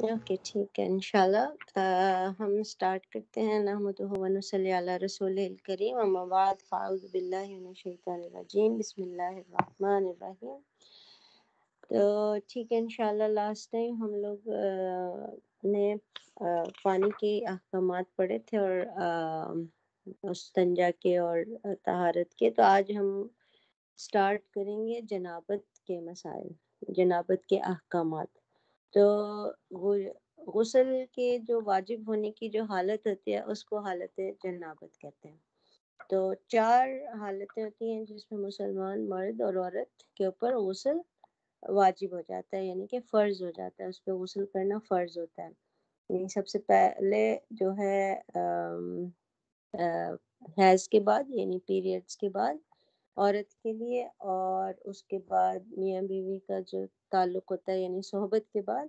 Okay ٹھیک ہے انشاءاللہ ہم سٹارٹ کرتے ہیں. نحمدہ و نصلی علی رسول الکریم، اما بعد فاعوذ باللہ من الشیطان الرجیم، بسم اللہ الرحمن الرحیم. تو ٹھیک ہے انشاءاللہ لاسٹ ٹائم ہم لوگ نے پانی کے احکامات پڑھے تھے اور استنجا کے اور طہارت کے. تو آج ہم سٹارٹ کریں گے جنابت کے مسائل، جنابت کے احکامات. تو غسل کے جو واجب ہونے کی جو حالت ہوتی ہے اس کو حالت جنابت کہتے ہیں. تو 4 حالتیں ہوتی ہیں جس میں مسلمان مرد اور عورت کے اوپر غسل واجب ہو جاتا ہے، یعنی کہ فرض ہو جاتا ہے، اس پہ غسل کرنا فرض ہوتا ہے. یعنی سب سے پہلے جو ہے حیض کے بعد، یعنی پیریڈز کے بعد عورت کے لیے، اور اس کے بعد میاں بیوی کا جو تعلق ہوتا ہے یعنی صحبت کے بعد،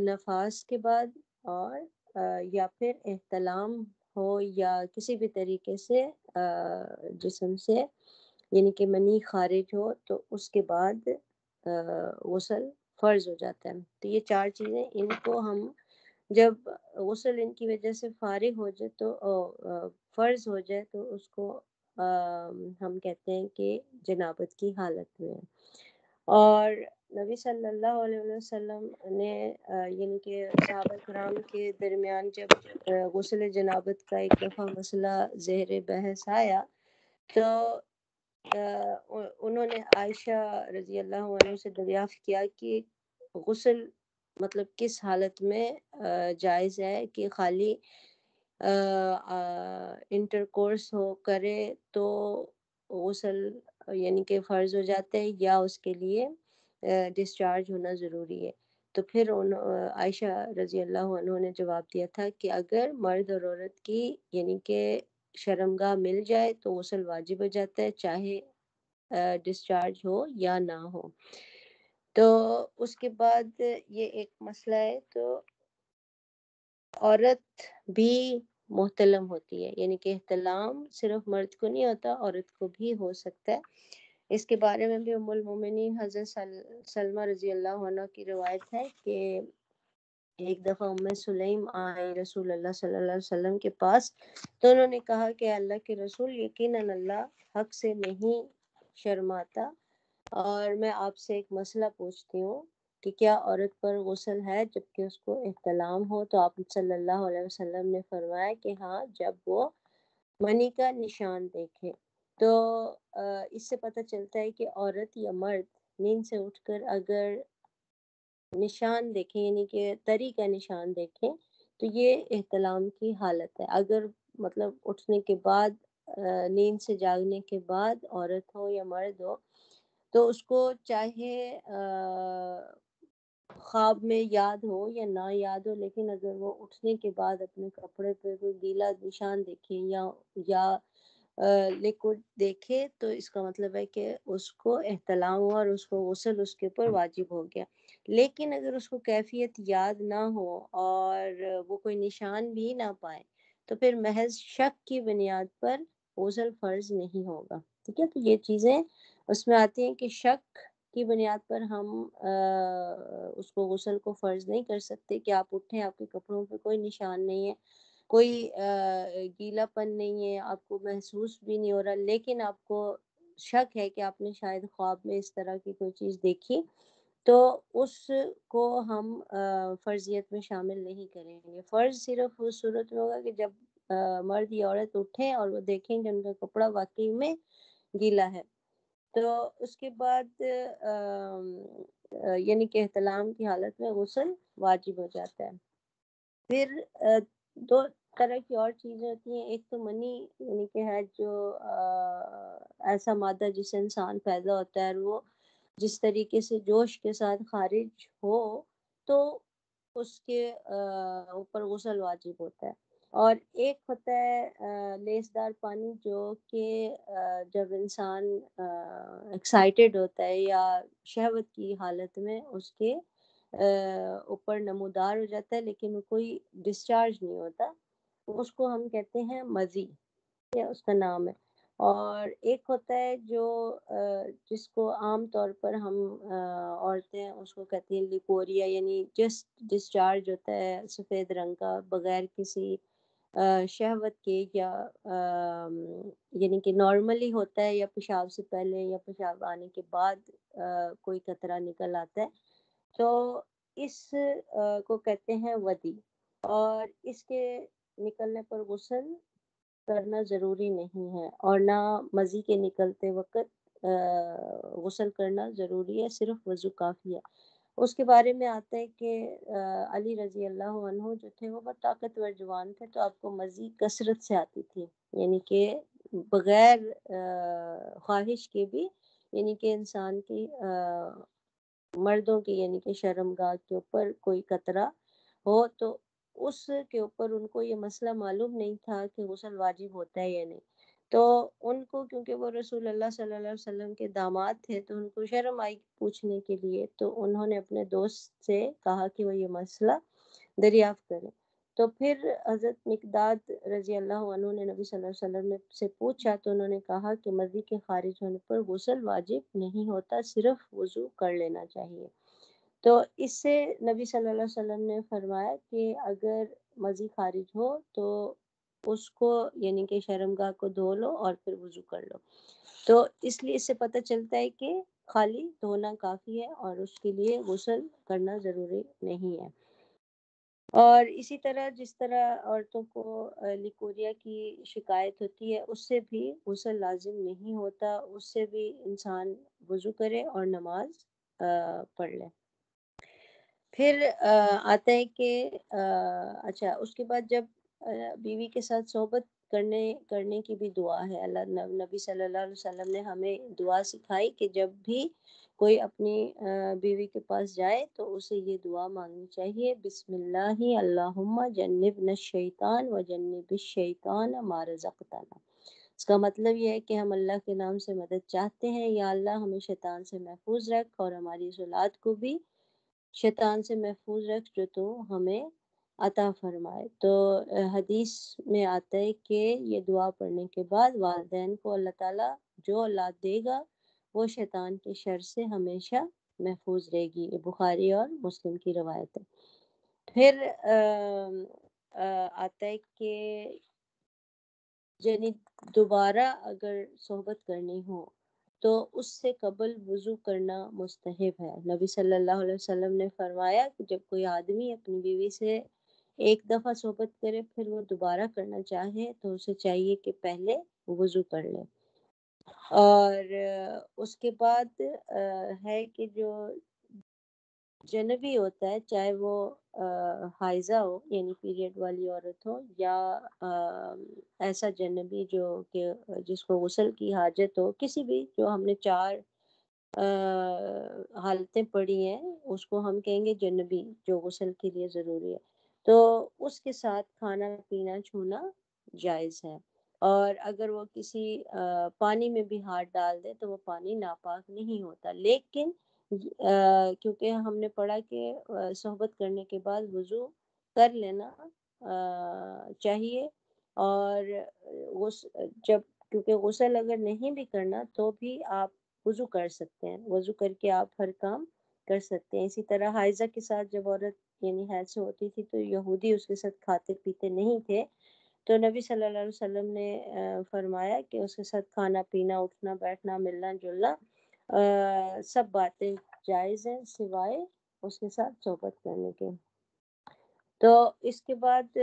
نفاس کے بعد، اور یا پھر احتلام ہو یا کسی بھی طریقے سے جسم سے یعنی کہ منی خارج ہو تو اس کے بعد غسل فرض ہو جاتا ہے. تو یہ 4 چیزیں، ان کو ہم جب غسل ان کی وجہ سے فارغ ہو جائے تو فرض ہو جائے تو اس کو ہم کہتے ہیں کہ جنابت کی حالت میں. اور نبی صلی اللہ علیہ وسلم نے یعنی کہ صحابہ کرام کے درمیان جب غسل جنابت کا ایک دفعہ مسئلہ زہر بحث آیا تو انہوں نے عائشہ رضی اللہ عنہ سے دریافت کیا کہ غسل مطلب کس حالت میں جائز ہے، کہ خالی انٹر کورس ہو کرے تو غسل یعنی کہ فرض ہو جاتا ہے، یا اس کے لیے ڈسچارج ہونا ضروری ہے. تو پھر عائشہ رضی اللہ عنہ نے جواب دیا تھا کہ اگر مرد اور عورت کی یعنی کہ شرمگاہ مل جائے تو غسل واجب ہو جاتا ہے، چاہے ڈسچارج ہو یا نہ ہو. تو اس کے بعد یہ ایک مسئلہ ہے، تو عورت بھی محتلم ہوتی ہے، یعنی کہ احتلام صرف مرد کو نہیں ہوتا، عورت کو بھی ہو سکتا ہے. اس کے بارے میں بھی ام المومنین حضرت سلمہ رضی اللہ عنہ کی روایت ہے کہ ایک دفعہ ام سلیم آئی رسول اللہ صلی اللہ علیہ وسلم کے پاس، تو انہوں نے کہا کہ اللہ کے رسول، یقیناً اللہ حق سے نہیں شرماتا، اور میں آپ سے ایک مسئلہ پوچھتی ہوں کہ کیا عورت پر غسل ہے جبکہ اس کو احتلام ہو؟ تو آپ صلی اللہ علیہ وسلم نے فرمایا کہ ہاں، جب وہ منی کا نشان دیکھے. تو اس سے پتہ چلتا ہے کہ عورت یا مرد نیند سے اٹھ کر اگر نشان دیکھیں یعنی کہ تری کا نشان دیکھیں تو یہ احتلام کی حالت ہے. اگر مطلب اٹھنے کے بعد نیند سے جاگنے کے بعد عورت ہو یا مرد ہو تو اس کو چاہے خواب میں یاد ہو یا نہ یاد ہو، لیکن اگر وہ اٹھنے کے بعد اپنے کپڑے پہ کوئی گیلا نشان دیکھے یا لیکوڈ دیکھے تو اس کا مطلب ہے کہ اس کو احتلام ہوا اور اس کو غسل اس کے اوپر واجب ہو گیا. لیکن اگر اس کو کیفیت یاد نہ ہو اور وہ کوئی نشان بھی نہ پائے تو پھر محض شک کی بنیاد پر غسل فرض نہیں ہوگا. ٹھیک ہے، تو یہ چیزیں اس میں آتی ہیں کہ شک کی بنیاد پر ہم اس کو غسل کو فرض نہیں کر سکتے کہ آپ اٹھیں، آپ کے کپڑوں پہ کوئی نشان نہیں ہے، کوئی گیلا پن نہیں ہے، آپ کو محسوس بھی نہیں ہو رہا، لیکن آپ کو شک ہے کہ آپ نے شاید خواب میں اس طرح کی کوئی چیز دیکھی، تو اس کو ہم فرضیت میں شامل نہیں کریں گے. فرض صرف اس صورت میں ہوگا کہ جب مرد یا عورت اٹھیں اور وہ دیکھیں کہ ان کا کپڑا واقعی میں گیلا ہے. تو اس کے بعد یعنی کہ احتلام کی حالت میں غسل واجب ہو جاتا ہے. پھر 2 طرح کی اور چیزیں ہوتی ہیں. ایک تو منی یعنی کہ ہے جو ایسا مادہ جس سے انسان پیدا ہوتا ہے، وہ جس طریقے سے جوش کے ساتھ خارج ہو تو اس کے اوپر غسل واجب ہوتا ہے. اور ایک ہوتا ہے لیسدار پانی، جو کہ جب انسان ایکسائٹیڈ ہوتا ہے یا شہوت کی حالت میں اس کے اوپر نمودار ہو جاتا ہے لیکن وہ کوئی ڈسچارج نہیں ہوتا، اس کو ہم کہتے ہیں مزی، یا اس کا نام ہے. اور ایک ہوتا ہے جو جس کو عام طور پر ہم عورتیں اس کو کہتی ہیں لیکوریا، یعنی جسٹ ڈسچارج ہوتا ہے سفید رنگ کا، بغیر کسی شہوت کے، یا یعنی کہ نارملی ہوتا ہے، یا پیشاب سے پہلے یا پیشاب آنے کے بعد کوئی قطرہ نکل آتا ہے، تو اس کو کہتے ہیں ودی، اور اس کے نکلنے پر غسل کرنا ضروری نہیں ہے، اور نہ مزی کے نکلتے وقت غسل کرنا ضروری ہے، صرف وضو کافی ہے۔ اس کے بارے میں آتا ہے کہ علی رضی اللہ عنہ جو تھے وہ بہت طاقتور جوان تھے، تو آپ کو مزی کثرت سے آتی تھی، یعنی کہ بغیر خواہش کے بھی، یعنی کہ انسان کی مردوں کی یعنی کہ شرمگاہ کے اوپر کوئی قطرہ ہو تو اس کے اوپر ان کو یہ مسئلہ معلوم نہیں تھا کہ غسل واجب ہوتا ہے یا نہیں، تو ان کو کیونکہ وہ رسول اللہ صلی اللہ علیہ وسلم کے داماد تھے تو ان کو شرم آئی پوچھنے کے لیے، تو انہوں نے اپنے دوست سے کہا کہ وہ یہ مسئلہ دریافت کریں، تو پھر حضرت مقداد رضی اللہ عنہ نے نبی صلی اللہ علیہ وسلم سے پوچھا، تو انہوں نے کہا کہ مزی کے خارج ہونے پر غسل واجب نہیں ہوتا، صرف وضو کر لینا چاہیے۔ تو اس سے نبی صلی اللہ علیہ وسلم نے فرمایا کہ اگر مزی خارج ہو تو اس کو یعنی کہ شرمگاہ کو دھو لو اور پھر وضو کر لو، تو اس لیے اس سے پتہ چلتا ہے کہ خالی دھونا کافی ہے اور اس کے لیے غسل کرنا ضروری نہیں ہے۔ اور اسی طرح جس طرح عورتوں کو لیکوریا کی شکایت ہوتی ہے، اس سے بھی غسل لازم نہیں ہوتا، اس سے بھی انسان وضو کرے اور نماز پڑھ لے۔ پھر آتا ہے کہ اچھا اس کے بعد جب بیوی کے ساتھ صحبت کرنے کی بھی دعا ہے، اللہ نبی صلی اللہ علیہ وسلم نے ہمیں دعا سکھائی کہ جب بھی کوئی اپنی بیوی کے پاس جائے تو اسے یہ دعا مانگنی چاہیے، بسم اللہ اللہم جنبنا الشیطان و جنب الشیطان ما رزقتنا۔ اس کا مطلب یہ ہے کہ ہم اللہ کے نام سے مدد چاہتے ہیں، یا اللہ ہمیں شیطان سے محفوظ رکھ اور ہماری اس اولاد کو بھی شیطان سے محفوظ رکھ جو تو ہمیں عطا فرمائے۔ تو حدیث میں آتا ہے کہ یہ دعا پڑھنے کے بعد والدین کو اللہ تعالیٰ جو اولاد دے گا وہ شیطان کے شر سے ہمیشہ محفوظ رہے گی، یہ بخاری اور مسلم کی روایت ہے۔ پھر آتا ہے کہ یعنی دوبارہ اگر صحبت کرنی ہو تو اس سے قبل وضو کرنا مستحب ہے۔ نبی صلی اللہ علیہ وسلم نے فرمایا کہ جب کوئی آدمی اپنی بیوی سے ایک دفعہ صحبت کرے پھر وہ دوبارہ کرنا چاہے تو اسے چاہیے کہ پہلے وضو کر لے، اور اس کے بعد ہے کہ جو جنبی ہوتا ہے، چاہے وہ حائضہ ہو یعنی پیریڈ والی عورت ہو، یا ایسا جنبی جو کہ جس کو غسل کی حاجت ہو، کسی بھی جو ہم نے چار حالتیں پڑھی ہیں اس کو ہم کہیں گے جنبی، جو غسل کے لیے ضروری ہے، تو اس کے ساتھ کھانا پینا چھونا جائز ہے، اور اگر وہ کسی پانی میں بھی ہاتھ ڈال دے تو وہ پانی ناپاک نہیں ہوتا، لیکن کیونکہ ہم نے پڑھا کہ صحبت کرنے کے بعد وضو کر لینا چاہیے، اور جب کیونکہ غسل اگر نہیں بھی کرنا تو بھی آپ وضو کر سکتے ہیں، وضو کر کے آپ ہر کام کر سکتے ہیں۔ اسی طرح حائضہ کے ساتھ جب عورت یعنی حیض سے ہوتی تھی تو یہودی اس کے ساتھ کھاتے پیتے نہیں تھے، تو نبی صلی اللہ علیہ وسلم نے فرمایا کہ اس کے ساتھ کھانا پینا، اٹھنا بیٹھنا، ملنا جلنا سب باتیں جائز ہیں سوائے اس کے ساتھ صحبت کرنے کے۔ تو اس کے بعد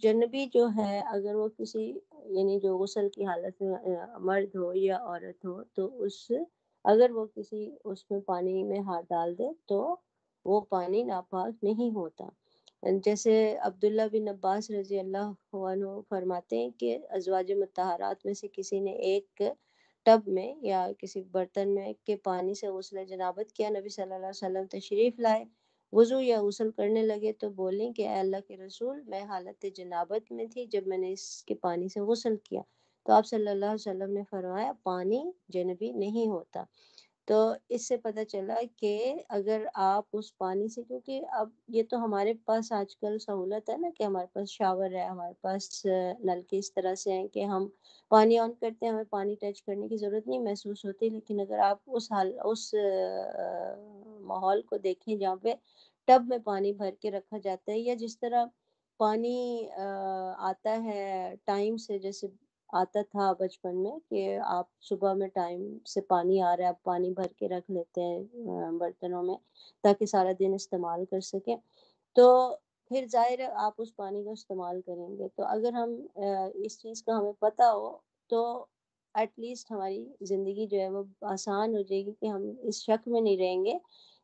جنبی جو ہے اگر وہ کسی یعنی جو غسل کی حالت میں مرد ہو یا عورت ہو تو اگر وہ کسی اس میں پانی میں ہاتھ ڈال دے تو وہ پانی ناپاک نہیں ہوتا۔ جیسے عبداللہ بن عباس رضی اللہ عنہ فرماتے ہیں کہ ازواج مطہرات میں سے کسی نے ایک ٹب میں یا کسی برتن میں کے پانی سے غسل جنابت کیا، نبی صلی اللہ علیہ وسلم تشریف لائے، وضو یا غسل کرنے لگے تو بولیں کہ اے اللہ کے رسول، میں حالت جنابت میں تھی جب میں نے اس کے پانی سے غسل کیا، تو آپ صلی اللہ علیہ وسلم نے فرمایا پانی جنبی نہیں ہوتا۔ تو اس سے پتہ چلا کہ اگر آپ اس پانی سے، کیونکہ اب یہ تو ہمارے پاس آج کل سہولت ہے نا کہ ہمارے پاس شاور ہے، ہمارے پاس نل کے اس طرح سے ہیں کہ ہم پانی آن کرتے ہیں، ہمیں پانی ٹچ کرنے کی ضرورت نہیں محسوس ہوتی. لیکن اگر آپ اس ماحول کو دیکھیں جہاں پہ ٹب میں پانی بھر کے رکھا جاتا ہے، یا جس طرح پانی آتا ہے ٹائم سے، جیسے آتا تھا بچپن میں کہ آپ صبح میں ٹائم سے پانی آ رہا ہے، آپ پانی بھر کے رکھ لیتے ہیں برتنوں میں تاکہ سارا دن استعمال کر سکیں، تو پھر ظاہر ہے آپ اس پانی کو استعمال کریں گے. تو اگر ہم اس چیز کا ہمیں پتہ ہو تو ایٹ لیسٹ ہماری زندگی جو ہے وہ آسان ہو جائے گی کہ ہم اس شک میں نہیں رہیں گے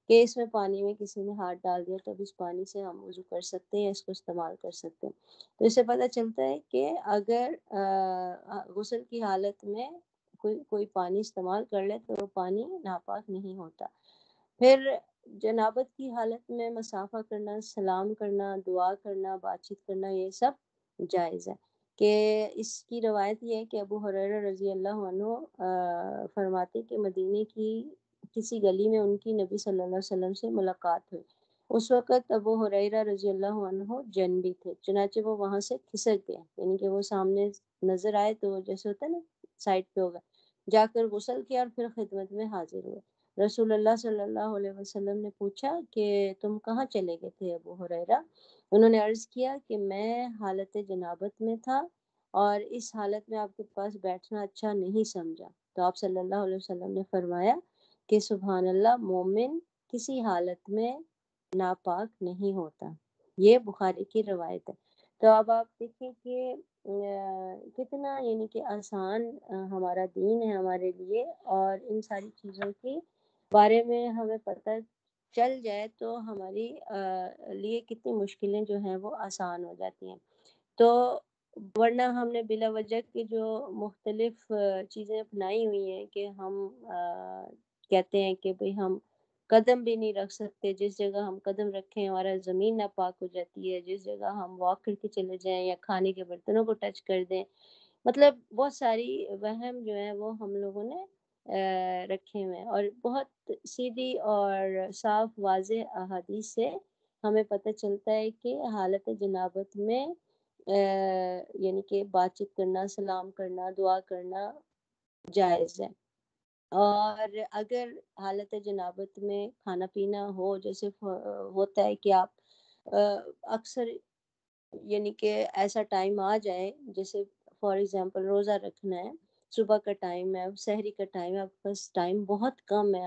کہ اس میں پانی میں کسی نے ہاتھ ڈال دیا تو اب اس پانی سے ہم وضو کر سکتے ہیں، اس کو استعمال کر سکتے ہیں. تو اس سے پتہ چلتا ہے کہ اگر غسل کی حالت میں کوئی پانی استعمال کر لے تو وہ پانی ناپاک نہیں ہوتا. پھر جنابت کی حالت میں مسافہ کرنا، سلام کرنا، دعا کرنا، بات چیت کرنا، یہ سب جائز ہے. کہ اس کی روایت یہ ہے کہ ابو ہریرہ رضی اللہ عنہ فرماتے کہ مدینے کی کسی گلی میں ان کی نبی صلی اللہ علیہ وسلم سے ملاقات ہوئی. اس وقت ابو ہریرہ رضی اللہ عنہ جنبی تھے، چنانچہ وہ وہاں سے کھسک گئے، یعنی کہ وہ سامنے نظر آئے تو جیسے ہوتا ہے نا سائڈ پہ ہوگا، جا کر غسل کیا اور پھر خدمت میں حاضر ہوئے. رسول اللہ صلی اللہ علیہ وسلم نے پوچھا کہ تم کہاں چلے گئے تھے ابو ہریرہ؟ انہوں نے عرض کیا کہ میں حالت جنابت میں تھا اور اس حالت میں آپ کے پاس بیٹھنا اچھا نہیں سمجھا. تو آپ صلی اللہ علیہ وسلم نے فرمایا کہ سبحان اللہ، مومن کسی حالت میں ناپاک نہیں ہوتا. یہ بخاری کی روایت ہے. تو اب آپ دیکھیں کہ کتنا یعنی کہ آسان ہمارا دین ہے ہمارے لیے، اور ان ساری چیزوں کے بارے میں ہمیں پتہ چل جائے تو ہماری لیے کتنی مشکلیں جو ہیں وہ آسان ہو جاتی ہیں. تو ورنہ ہم نے بلا وجہ کی جو مختلف چیزیں اپنائی ہوئی ہیں کہ ہم کہتے ہیں کہ بھئی ہم قدم بھی نہیں رکھ سکتے، جس جگہ ہم قدم رکھیں ہمارا زمین ناپاک ہو جاتی ہے، جس جگہ ہم واک کر کے چلے جائیں یا کھانے کے برتنوں کو ٹچ کر دیں، مطلب بہت ساری وہم جو ہیں وہ ہم لوگوں نے رکھے ہوئے ہیں. اور بہت سیدھی اور صاف واضح احادیث سے ہمیں پتہ چلتا ہے کہ حالت جنابت میں یعنی کہ بات چیت کرنا، سلام کرنا، دعا کرنا جائز ہے. اور اگر حالت جنابت میں کھانا پینا ہو، جیسے ہوتا ہے کہ آپ اکثر یعنی کہ ایسا ٹائم آ جائے، جیسے فار ایگزامپل روزہ رکھنا ہے، صبح کا ٹائم ہے، سحری کا ٹائم ہے، آپ کے پاس ٹائم بہت کم ہے،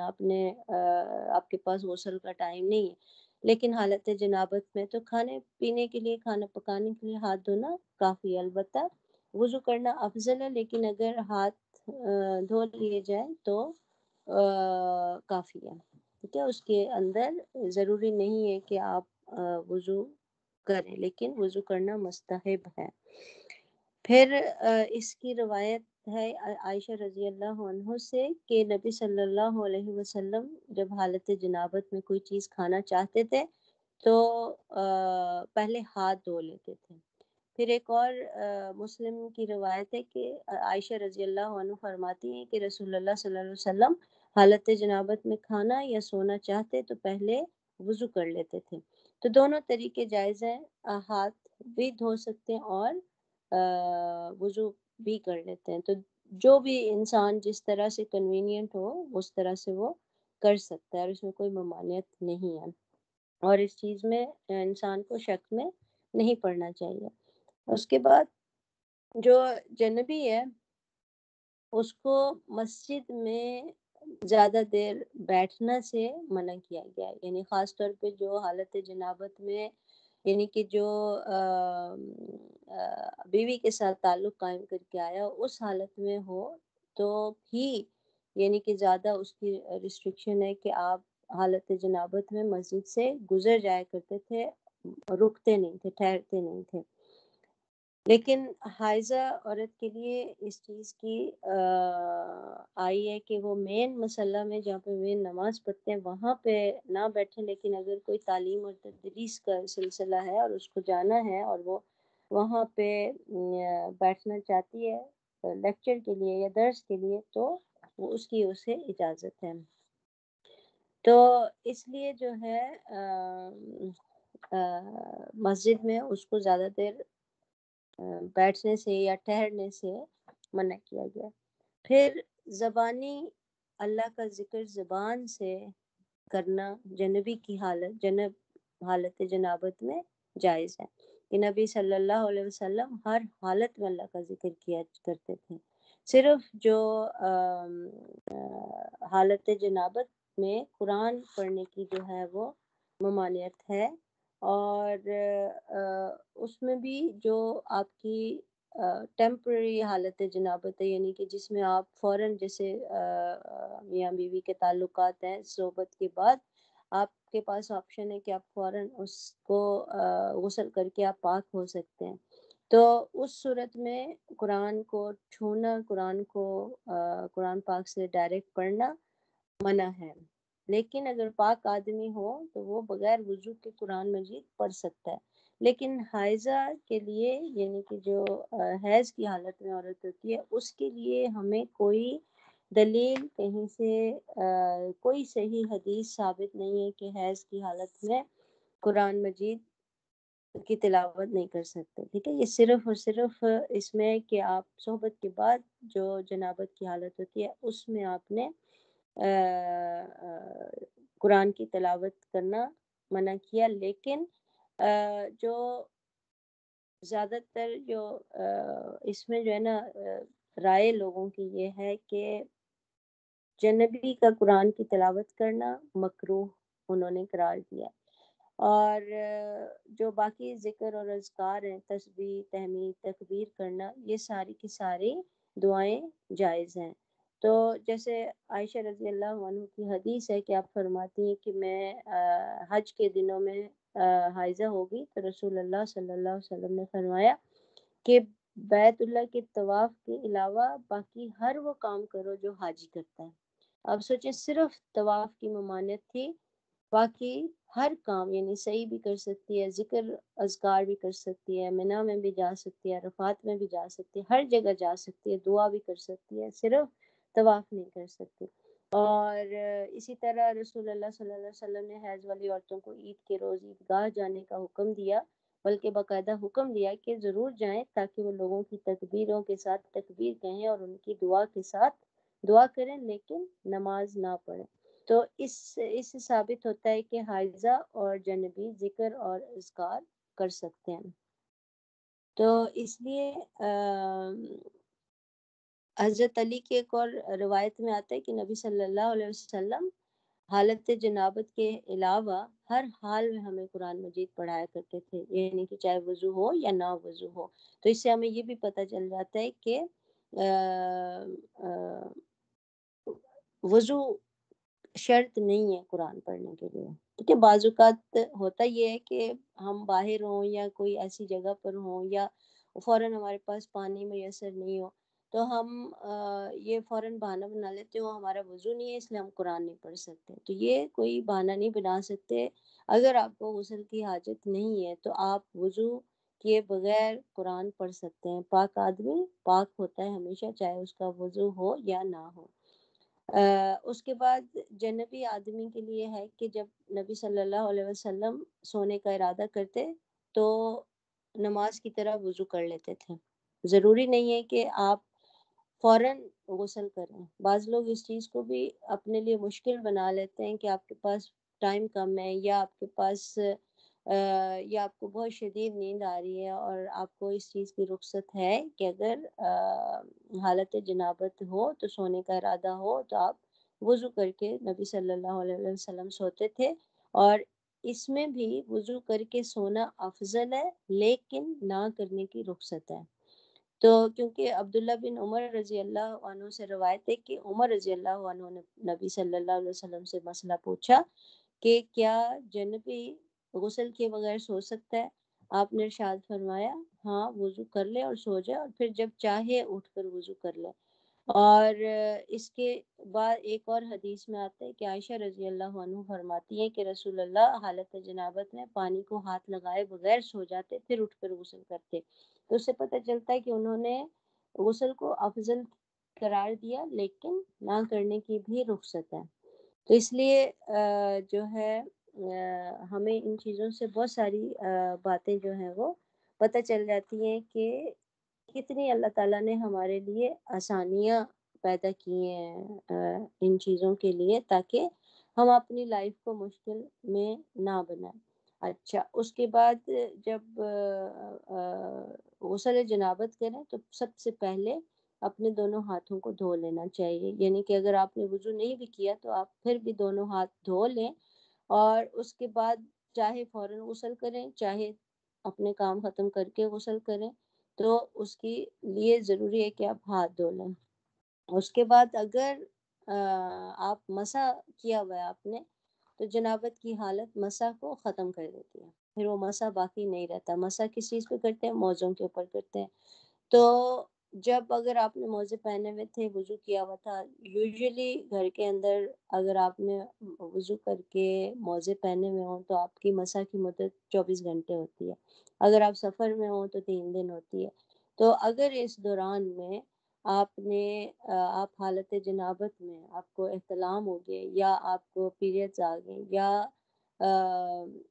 آپ کے پاس غسل کا ٹائم نہیں ہے، لیکن حالت جنابت میں تو کھانے پینے کے لیے، کھانا پکانے کے لیے ہاتھ دھونا کافی ہے. البتہ وضو کرنا افضل ہے، لیکن اگر ہاتھ دھو لیے جائے تو کافی ہے. ٹھیک ہے، اس کے اندر ضروری نہیں ہے کہ آپ وضو کریں، لیکن وضو کرنا مستحب ہے. پھر اس کی روایت ہے عائشہ رضی اللہ عنہ سے کہ نبی صلی اللہ علیہ وسلم جب حالت جنابت میں کوئی چیز کھانا چاہتے تھے تو پہلے ہاتھ دھو لیتے تھے. پھر ایک اور مسلم کی روایت ہے کہ عائشہ رضی اللہ عنہ فرماتی ہیں کہ رسول اللہ صلی اللہ علیہ وسلم حالت جنابت میں کھانا یا سونا چاہتے تو پہلے وضو کر لیتے تھے. تو دونوں طریقے جائز ہیں، ہاتھ بھی دھو سکتے ہیں اور وضو بھی کر لیتے ہیں. تو جو بھی انسان جس طرح سے کنوینئنٹ ہو اس طرح سے وہ کر سکتا ہے، اور اس میں کوئی ممانعت نہیں ہے، اور اس چیز میں انسان کو شک میں نہیں پڑنا چاہیے. اس کے بعد جو جنبی ہے اس کو مسجد میں زیادہ دیر بیٹھنا سے منع کیا گیا ہے. یعنی خاص طور پہ جو حالت جنابت میں یعنی کہ جو بیوی کے ساتھ تعلق قائم کر کے آیا اس حالت میں ہو تو بھی یعنی کہ زیادہ اس کی ریسٹرکشن ہے کہ آپ حالت جنابت میں مسجد سے گزر جایا کرتے تھے، رکتے نہیں تھے، ٹھہرتے نہیں تھے. لیکن حائضہ عورت کے لیے اس چیز کی آئی ہے کہ وہ مین مسئلہ میں جہاں پہ مین نماز پڑھتے ہیں وہاں پہ نہ بیٹھیں، لیکن اگر کوئی تعلیم اور تدریس کا سلسلہ ہے اور اس کو جانا ہے اور وہ وہاں پہ بیٹھنا چاہتی ہے لیکچر کے لیے یا درس کے لیے تو وہ اس کی اسے اجازت ہے. تو اس لیے جو ہے مسجد میں اس کو زیادہ دیر بیٹھنے سے یا ٹہرنے سے منع کیا گیا۔ پھر زبانی اللہ کا ذکر زبان سے کرنا جنبی کی حالت جنابت میں جائز ہے، کہ نبی صلی اللہ علیہ وسلم ہر حالت میں اللہ کا ذکر کیا کرتے تھے۔ صرف جو حالت جنابت میں قرآن پڑھنے کی جو ہے وہ ممانعت ہے، اور اس میں بھی جو آپ کی ٹیمپرری حالت جنابت ہے، یعنی کہ جس میں آپ فوراً جیسے میاں بیوی کے تعلقات ہیں، صحبت کے بعد آپ کے پاس آپشن ہے کہ آپ فوراً اس کو غسل کر کے آپ پاک ہو سکتے ہیں، تو اس صورت میں قرآن کو چھونا، قرآن پاک سے ڈائریکٹ پڑھنا منع ہے۔ لیکن اگر پاک آدمی ہو تو وہ بغیر وضو کے قرآن مجید پڑھ سکتا ہے۔ لیکن حائضہ کے لیے، یعنی کہ جو حیض کی حالت میں عورت ہوتی ہے، اس کے لیے ہمیں کوئی دلیل کہیں سے کوئی صحیح حدیث ثابت نہیں ہے کہ حیض کی حالت میں قرآن مجید کی تلاوت نہیں کر سکتے، ٹھیک ہے۔ یہ صرف اور صرف اس میں کہ آپ صحبت کے بعد جو جنابت کی حالت ہوتی ہے اس میں آپ نے قرآن کی تلاوت کرنا منع کیا۔ لیکن جو زیادہ تر جو اس میں جو ہے نا رائے لوگوں کی یہ ہے کہ جنبی کا قرآن کی تلاوت کرنا مکروہ انہوں نے قرار دیا، اور جو باقی ذکر اور اذکار ہیں، تسبیح، تحمید، تکبیر کرنا، یہ ساری کی ساری دعائیں جائز ہیں۔ تو جیسے عائشہ رضی اللہ عنہ کی حدیث ہے کہ آپ فرماتی ہیں کہ میں حج کے دنوں میں حائضہ ہوگی تو رسول اللہ صلی اللہ علیہ وسلم نے فرمایا کہ بیت اللہ کے طواف کے علاوہ باقی ہر وہ کام کرو جو حاجی کرتا ہے۔ اب سوچیں، صرف طواف کی ممانعت تھی، باقی ہر کام، یعنی صحیح بھی کر سکتی ہے، ذکر اذکار بھی کر سکتی ہے، منی میں بھی جا سکتی ہے، عرفات میں بھی جا سکتی ہے، ہر جگہ جا سکتی ہے، دعا بھی کر سکتی ہے، صرف طواف نہیں کر سکتی۔ اور اسی طرح رسول اللہ صلی اللہ علیہ وسلم نے حیض والی عورتوں کو عید کے روز عیدگاہ جانے کا حکم دیا، بلکہ باقاعدہ حکم دیا کہ ضرور جائیں تاکہ وہ لوگوں کی تکبیروں کے ساتھ تکبیر کہیں اور ان کی دعا کے ساتھ دعا کریں، لیکن نماز نہ پڑھیں۔ تو اس سے ثابت ہوتا ہے کہ حائضہ اور جنبی ذکر اور اذکار کر سکتے ہیں۔ تو اس لیے حضرت علی کی ایک اور روایت میں آتا ہے کہ نبی صلی اللہ علیہ وسلم حالت جنابت کے علاوہ ہر حال میں ہمیں قرآن مجید پڑھایا کرتے تھے، یعنی کہ چاہے وضو ہو یا نہ وضو ہو۔ تو اس سے ہمیں یہ بھی پتہ چل جاتا ہے کہ وضو شرط نہیں ہے قرآن پڑھنے کے لیے، ٹھیک ہے۔ بعض اوقات ہوتا یہ ہے کہ ہم باہر ہوں یا کوئی ایسی جگہ پر ہوں یا فوراً ہمارے پاس پانی میسر نہیں ہو، تو ہم یہ فوراً بہانہ بنا لیتے ہو ہمارا وضو نہیں ہے اس لیے ہم قرآن نہیں پڑھ سکتے، تو یہ کوئی بہانہ نہیں بنا سکتے۔ اگر آپ کو غسل کی حاجت نہیں ہے تو آپ وضو کیے بغیر قرآن پڑھ سکتے ہیں۔ پاک آدمی پاک ہوتا ہے ہمیشہ، چاہے اس کا وضو ہو یا نہ ہو۔ اس کے بعد جنبی آدمی کے لیے ہے کہ جب نبی صلی اللہ علیہ وسلم سونے کا ارادہ کرتے تو نماز کی طرح وضو کر لیتے تھے۔ ضروری نہیں ہے کہ آپ فوراً غسل کریں، بعض لوگ اس چیز کو بھی اپنے لیے مشکل بنا لیتے ہیں کہ آپ کے پاس ٹائم کم ہے، یا آپ کے پاس یا آپ کو بہت شدید نیند آ رہی ہے اور آپ کو اس چیز کی رخصت ہے کہ اگر حالت جنابت ہو تو سونے کا ارادہ ہو تو آپ وضو کر کے، نبی صلی اللہ علیہ وسلم سوتے تھے، اور اس میں بھی وضو کر کے سونا افضل ہے لیکن نہ کرنے کی رخصت ہے۔ تو کیونکہ عبداللہ بن عمر رضی اللہ عنہ سے روایت ہے کہ عمر رضی اللہ عنہ نے نبی صلی اللہ علیہ وسلم سے مسئلہ پوچھا کہ کیا جنبی غسل کے بغیر سو سکتا ہے؟ آپ نے ارشاد فرمایا ہاں، وضو کر لے اور سو جائے، اور پھر جب چاہے اٹھ کر وضو کر لے۔ اور اس کے بعد ایک اور حدیث میں آتا ہے کہ عائشہ رضی اللہ عنہ فرماتی ہیں کہ رسول اللہ حالت جنابت میں پانی کو ہاتھ لگائے بغیر سو جاتے، پھر اٹھ کر غسل کرتے۔ تو اس سے پتہ چلتا ہے کہ انہوں نے غسل کو افضل قرار دیا لیکن نہ کرنے کی بھی رخصت ہے۔ تو اس لیے جو ہے ہمیں ان چیزوں سے بہت ساری باتیں جو ہیں وہ پتہ چل جاتی ہیں کہ کتنی اللہ تعالیٰ نے ہمارے لیے آسانیاں پیدا کی ہیں ان چیزوں کے لیے، تاکہ ہم اپنی لائف کو مشکل میں نہ بنائیں۔ اچھا، اس کے بعد جب غسل جنابت کریں تو سب سے پہلے اپنے دونوں ہاتھوں کو دھو لینا چاہیے، یعنی کہ اگر آپ نے وضو نہیں بھی کیا تو آپ پھر بھی دونوں ہاتھ دھو لیں، اور اس کے بعد چاہے فوراً غسل کریں، چاہے اپنے کام ختم کر کے غسل کریں، تو اس کے لیے ضروری ہے کہ آپ ہاتھ دھو لیں۔ اس کے بعد اگر آپ مسح کیا ہوا ہے آپ نے، تو جنابت کی حالت مسح کو ختم کر دیتی ہے، پھر وہ مسح باقی نہیں رہتا۔ مسح کس چیز پہ کرتے ہیں؟ موزوں کے اوپر کرتے ہیں۔ تو جب اگر آپ نے موزے پہنے ہوئے تھے، وضو کیا ہوا تھا، یوزلی گھر کے اندر اگر آپ نے وضو کر کے موزے پہنے ہوئے ہوں تو آپ کی مسح کی مدت 24 گھنٹے ہوتی ہے۔ اگر آپ سفر میں ہوں تو 3 دن ہوتی ہے۔ تو اگر اس دوران میں آپ حالت جنابت میں آپ کو احتلام ہو گئے، یا آپ کو پیریڈز آ گئے، یا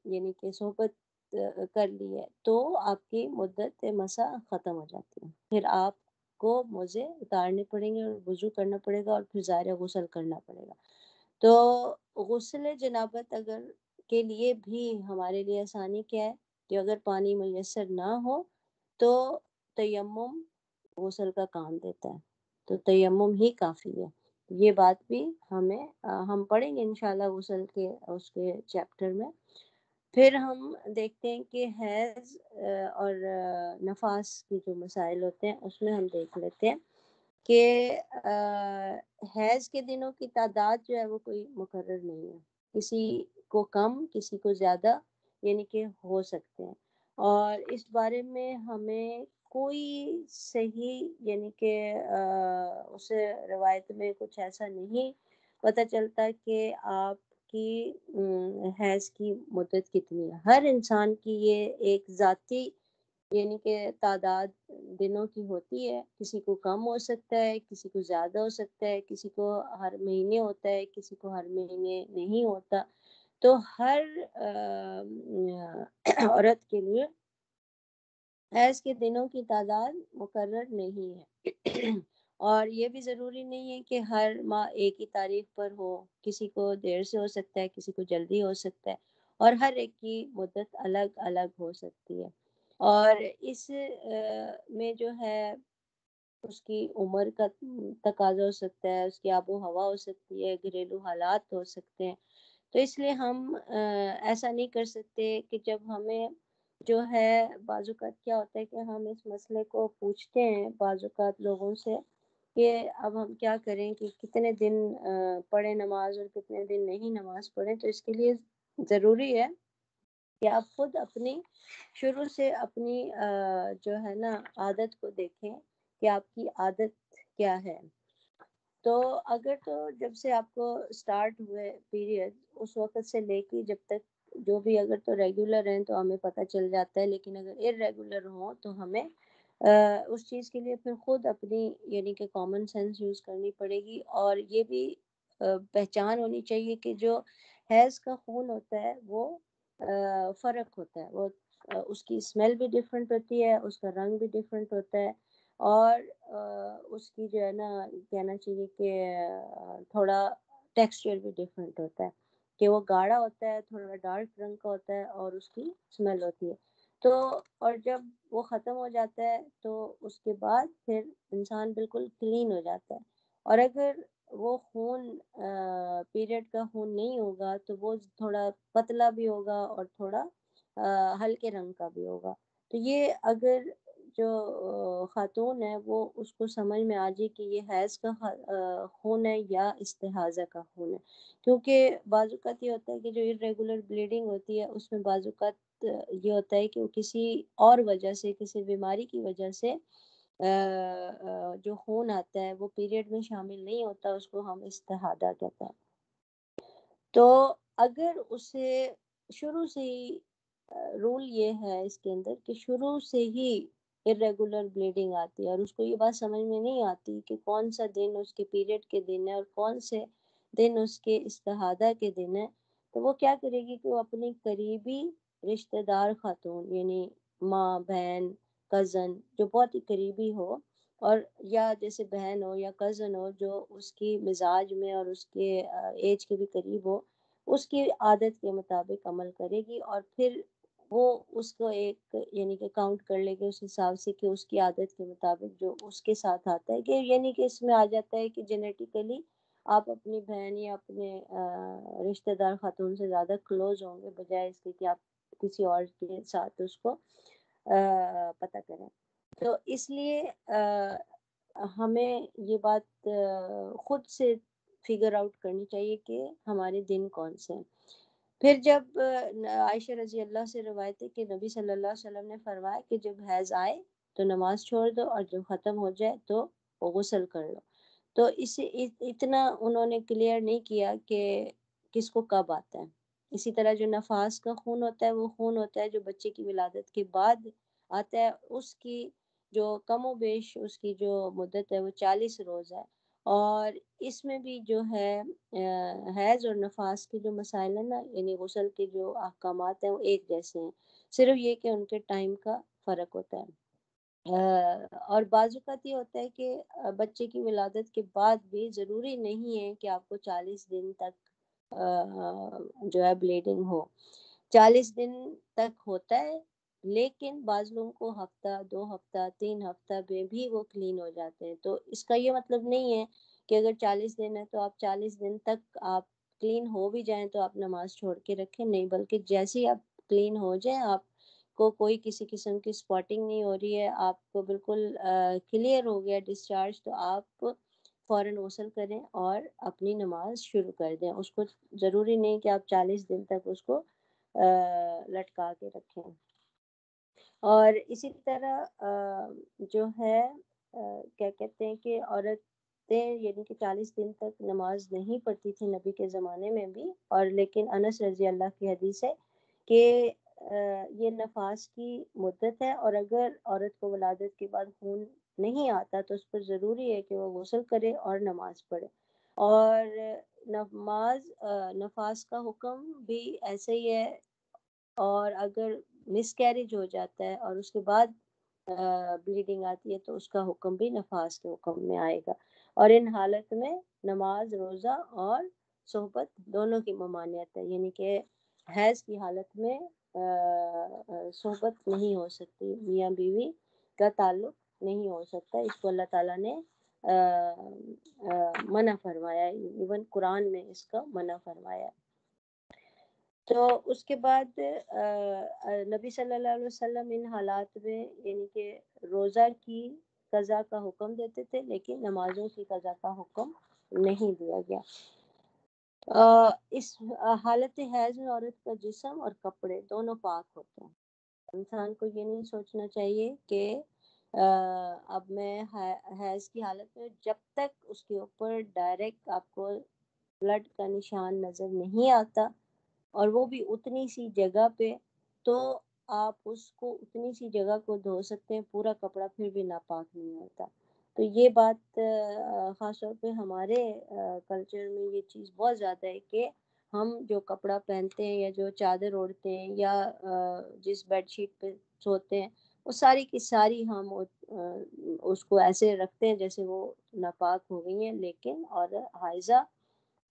یعنی کہ صحبت کر لی ہے، تو آپ کی مدت مسح ختم ہو جاتی ہے۔ پھر آپ کو موزے اتارنے پڑیں گے اور وضو کرنا پڑے گا، اور پھر ظاہر غسل کرنا پڑے گا۔ تو غسل جنابت اگر کے لیے بھی ہمارے لیے آسانی کیا ہے کہ اگر پانی میسر نہ ہو تو تیمم غسل کا کام دیتا ہے، تو تیمم ہی کافی ہے۔ یہ بات بھی ہم پڑھیں گے انشاءاللہ غسل کے اس کے چیپٹر میں۔ پھر ہم دیکھتے ہیں کہ حیض اور نفاس کی جو مسائل ہوتے ہیں اس میں ہم دیکھ لیتے ہیں کہ حیض کے دنوں کی تعداد جو ہے وہ کوئی مقرر نہیں ہے، کسی کو کم کسی کو زیادہ یعنی کہ ہو سکتے ہیں، اور اس بارے میں ہمیں کوئی صحیح یعنی کہ اس روایت میں کچھ ایسا نہیں پتہ چلتا کہ آپ کی حیض کی مدت کتنی ہے۔ ہر انسان کی یہ ایک ذاتی یعنی کہ تعداد دنوں کی ہوتی ہے، کسی کو کم ہو سکتا ہے، کسی کو زیادہ ہو سکتا ہے، کسی کو ہر مہینے ہوتا ہے، کسی کو ہر مہینے نہیں ہوتا۔ تو ہر عورت کے لیے حیض کے دنوں کی تعداد مقرر نہیں ہے اور یہ بھی ضروری نہیں ہے کہ ہر ماہ ایک ہی تاریخ پر ہو، کسی کو دیر سے ہو سکتا ہے، کسی کو جلدی ہو سکتا ہے، اور ہر ایک کی مدت الگ الگ ہو سکتی ہے۔ اور اس میں جو ہے اس کی عمر کا تقاضا ہو سکتا ہے، اس کی آب و ہوا ہو سکتی ہے، گھریلو حالات ہو سکتے ہیں۔ تو اس لیے ہم ایسا نہیں کر سکتے کہ جب ہمیں جو ہے بعض اوقات کیا ہوتا ہے کہ ہم اس مسئلے کو پوچھتے ہیں بعض اوقات لوگوں سے کہ اب ہم کیا کریں کہ کتنے دن پڑھیں نماز اور کتنے دن نہیں نماز پڑھیں۔ تو اس کے لیے ضروری ہے کہ آپ خود اپنی شروع سے اپنی جو ہے نا عادت کو دیکھیں کہ آپ کی عادت کیا ہے۔ تو اگر تو جب سے آپ کو سٹارٹ ہوئے پیریڈ اس وقت سے لے کے جب تک جو بھی اگر تو ریگولر ہیں تو ہمیں پتہ چل جاتا ہے، لیکن اگر ارریگولر ہوں تو ہمیں اس چیز کے لیے پھر خود اپنی یعنی کہ کامن سینس یوز کرنی پڑے گی، اور یہ بھی پہچان ہونی چاہیے کہ جو حیض کا خون ہوتا ہے وہ فرق ہوتا ہے، وہ اس کی اسمیل بھی ڈفرینٹ ہوتی ہے، اس کا رنگ بھی ڈفرینٹ ہوتا ہے، اور اس کی جو ہے نا کہنا چاہیے کہ تھوڑا ٹیکسچر بھی ڈفرینٹ ہوتا ہے، کہ وہ گاڑھا ہوتا ہے، تھوڑا ڈارک رنگ کا ہوتا ہے، اور اس کی اسمیل ہوتی ہے۔ تو اور جب وہ ختم ہو جاتا ہے تو اس کے بعد پھر انسان بالکل کلین ہو جاتا ہے، اور اگر وہ خون پیریڈ کا خون نہیں ہوگا تو وہ تھوڑا پتلا بھی ہوگا اور تھوڑا ہلکے رنگ کا بھی ہوگا۔ تو یہ اگر جو خاتون ہے وہ اس کو سمجھ میں آ جائے کہ یہ حیض کا خون ہے یا استحاضہ کا خون ہے، کیونکہ بعض اوقات یہ ہوتا ہے کہ جو ارریگولر بلیڈنگ ہوتی ہے اس میں بعض اوقات یہ ہوتا ہے کہ وہ کسی اور وجہ سے کسی بیماری کی وجہ سے جو خون آتا ہے وہ پیریڈ میں شامل نہیں ہوتا، اس کو ہم استحاضہ کہتے ہیں۔ تو اگر اسے شروع سے ہی رول یہ ہے اس کے اندر کہ شروع سے ہی ارریگولر بلیڈنگ آتی ہے اور اس کو یہ بات سمجھ میں نہیں آتی کہ کون سا دن اس کے پیریڈ کے دن ہے اور کون سے دن اس کے استحادہ کے دن ہے، تو وہ کیا کرے گی کہ وہ اپنی قریبی رشتہ دار خاتون یعنی ماں، بہن، کزن جو بہت ہی قریبی ہو، اور یا جیسے بہن ہو یا کزن ہو جو اس کی مزاج میں اور اس کے ایج کے بھی قریب ہو، اس کی عادت کے مطابق عمل کرے گی، اور پھر وہ اس کو ایک یعنی کہ کاؤنٹ کر لے گے اس حساب سے کہ اس کی عادت کے مطابق جو اس کے ساتھ آتا ہے، کہ یعنی کہ اس میں آ جاتا ہے کہ جینیٹیکلی آپ اپنی بہن یا اپنے رشتہ دار خاتون سے زیادہ کلوز ہوں گے بجائے اس کے کہ آپ کسی اور کے ساتھ اس کو پتہ کریں۔ تو اس لیے ہمیں یہ بات خود سے فگر آؤٹ کرنی چاہیے کہ ہمارے دن کون سے ہیں۔ پھر جب عائشہ رضی اللہ سے روایت ہے کہ نبی صلی اللہ علیہ وسلم نے فرمایا کہ جب حیض آئے تو نماز چھوڑ دو، اور جب ختم ہو جائے تو غسل کر لو۔ تو اس اتنا انہوں نے کلیئر نہیں کیا کہ کس کو کب آتا ہے۔ اسی طرح جو نفاس کا خون ہوتا ہے وہ خون ہوتا ہے جو بچے کی ولادت کے بعد آتا ہے، اس کی جو کم و بیش اس کی جو مدت ہے وہ 40 روز ہے، اور اس میں بھی جو ہے حیض اور نفاس کے جو مسائل ہیں نا، یعنی غسل کے جو احکامات ہیں وہ ایک جیسے ہیں، صرف یہ کہ ان کے ٹائم کا فرق ہوتا ہے۔ اور بعض اوقات یہ ہوتا ہے کہ بچے کی ولادت کے بعد بھی ضروری نہیں ہے کہ آپ کو 40 دن تک جو ہے بلیڈنگ ہو، 40 دن تک ہوتا ہے، لیکن بعض لوگوں کو ہفتہ، 2 ہفتہ، 3 ہفتہ میں بھی وہ کلین ہو جاتے ہیں۔ تو اس کا یہ مطلب نہیں ہے کہ اگر 40 دن ہے تو آپ 40 دن تک آپ کلین ہو بھی جائیں تو آپ نماز چھوڑ کے رکھیں، نہیں، بلکہ جیسے ہی آپ کلین ہو جائیں، آپ کو کوئی کسی قسم کی سپاٹنگ نہیں ہو رہی ہے، آپ کو بالکل کلیئر ہو گیا ڈسچارج، تو آپ فوراً غسل کریں اور اپنی نماز شروع کر دیں۔ اس کو ضروری نہیں کہ آپ 40 دن تک اس کو لٹکا کے رکھیں۔ اور اسی طرح جو ہے کیا کہتے ہیں کہ عورتیں یعنی کہ 40 دن تک نماز نہیں پڑھتی تھی نبی کے زمانے میں بھی، اور لیکن انس رضی اللہ کی حدیث ہے کہ یہ نفاس کی مدت ہے، اور اگر عورت کو ولادت کے بعد خون نہیں آتا تو اس پر ضروری ہے کہ وہ غسل کرے اور نماز پڑھے۔ اور نماز نفاس کا حکم بھی ایسے ہی ہے، اور اگر مس کیریج ہو جاتا ہے اور اس کے بعد بلیڈنگ آتی ہے تو اس کا حکم بھی نفاس کے حکم میں آئے گا، اور ان حالت میں نماز، روزہ اور صحبت دونوں کی ممانعت ہے، یعنی کہ حیض کی حالت میں صحبت نہیں ہو سکتی، میاں بیوی کا تعلق نہیں ہو سکتا، اس کو اللہ تعالیٰ نے منع فرمایا، ایون قرآن میں اس کا منع فرمایا۔ تو اس کے بعد نبی صلی اللہ علیہ وسلم ان حالات میں یعنی کہ روزہ کی قضا کا حکم دیتے تھے، لیکن نمازوں کی قضا کا حکم نہیں دیا گیا۔ اس حالت حیض میں عورت کا جسم اور کپڑے دونوں پاک ہوتے ہیں۔ انسان کو یہ نہیں سوچنا چاہیے کہ اب میں حیض کی حالت میں، جب تک اس کے اوپر ڈائریکٹ آپ کو بلڈ کا نشان نظر نہیں آتا اور وہ بھی اتنی سی جگہ پہ، تو آپ اس کو اتنی سی جگہ کو دھو سکتے ہیں، پورا کپڑا پھر بھی ناپاک نہیں ہوتا۔ تو یہ بات خاص طور پہ ہمارے کلچر میں یہ چیز بہت زیادہ ہے کہ ہم جو کپڑا پہنتے ہیں یا جو چادر اوڑھتے ہیں یا جس بیڈ شیٹ پہ سوتے ہیں، وہ ساری کی ساری ہم اس کو ایسے رکھتے ہیں جیسے وہ ناپاک ہو گئی ہیں، لیکن اور حائضہ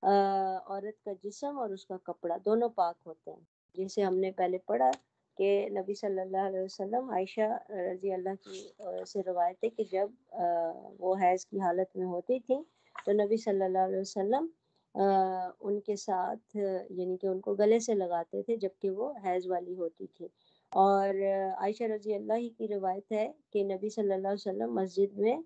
عورت کا جسم اور اس کا کپڑا دونوں پاک ہوتے ہیں، جسے ہم نے پہلے پڑھا کہ نبی صلی اللہ علیہ وسلم، عائشہ رضی اللہ کی سے روایت ہے کہ جب وہ حیض کی حالت میں ہوتی تھی تو نبی صلی اللہ علیہ وسلم ان کے ساتھ یعنی کہ ان کو گلے سے لگاتے تھے جبکہ وہ حیض والی ہوتی تھی۔ اور عائشہ رضی اللہ کی روایت ہے کہ نبی صلی اللہ علیہ وسلم مسجد میں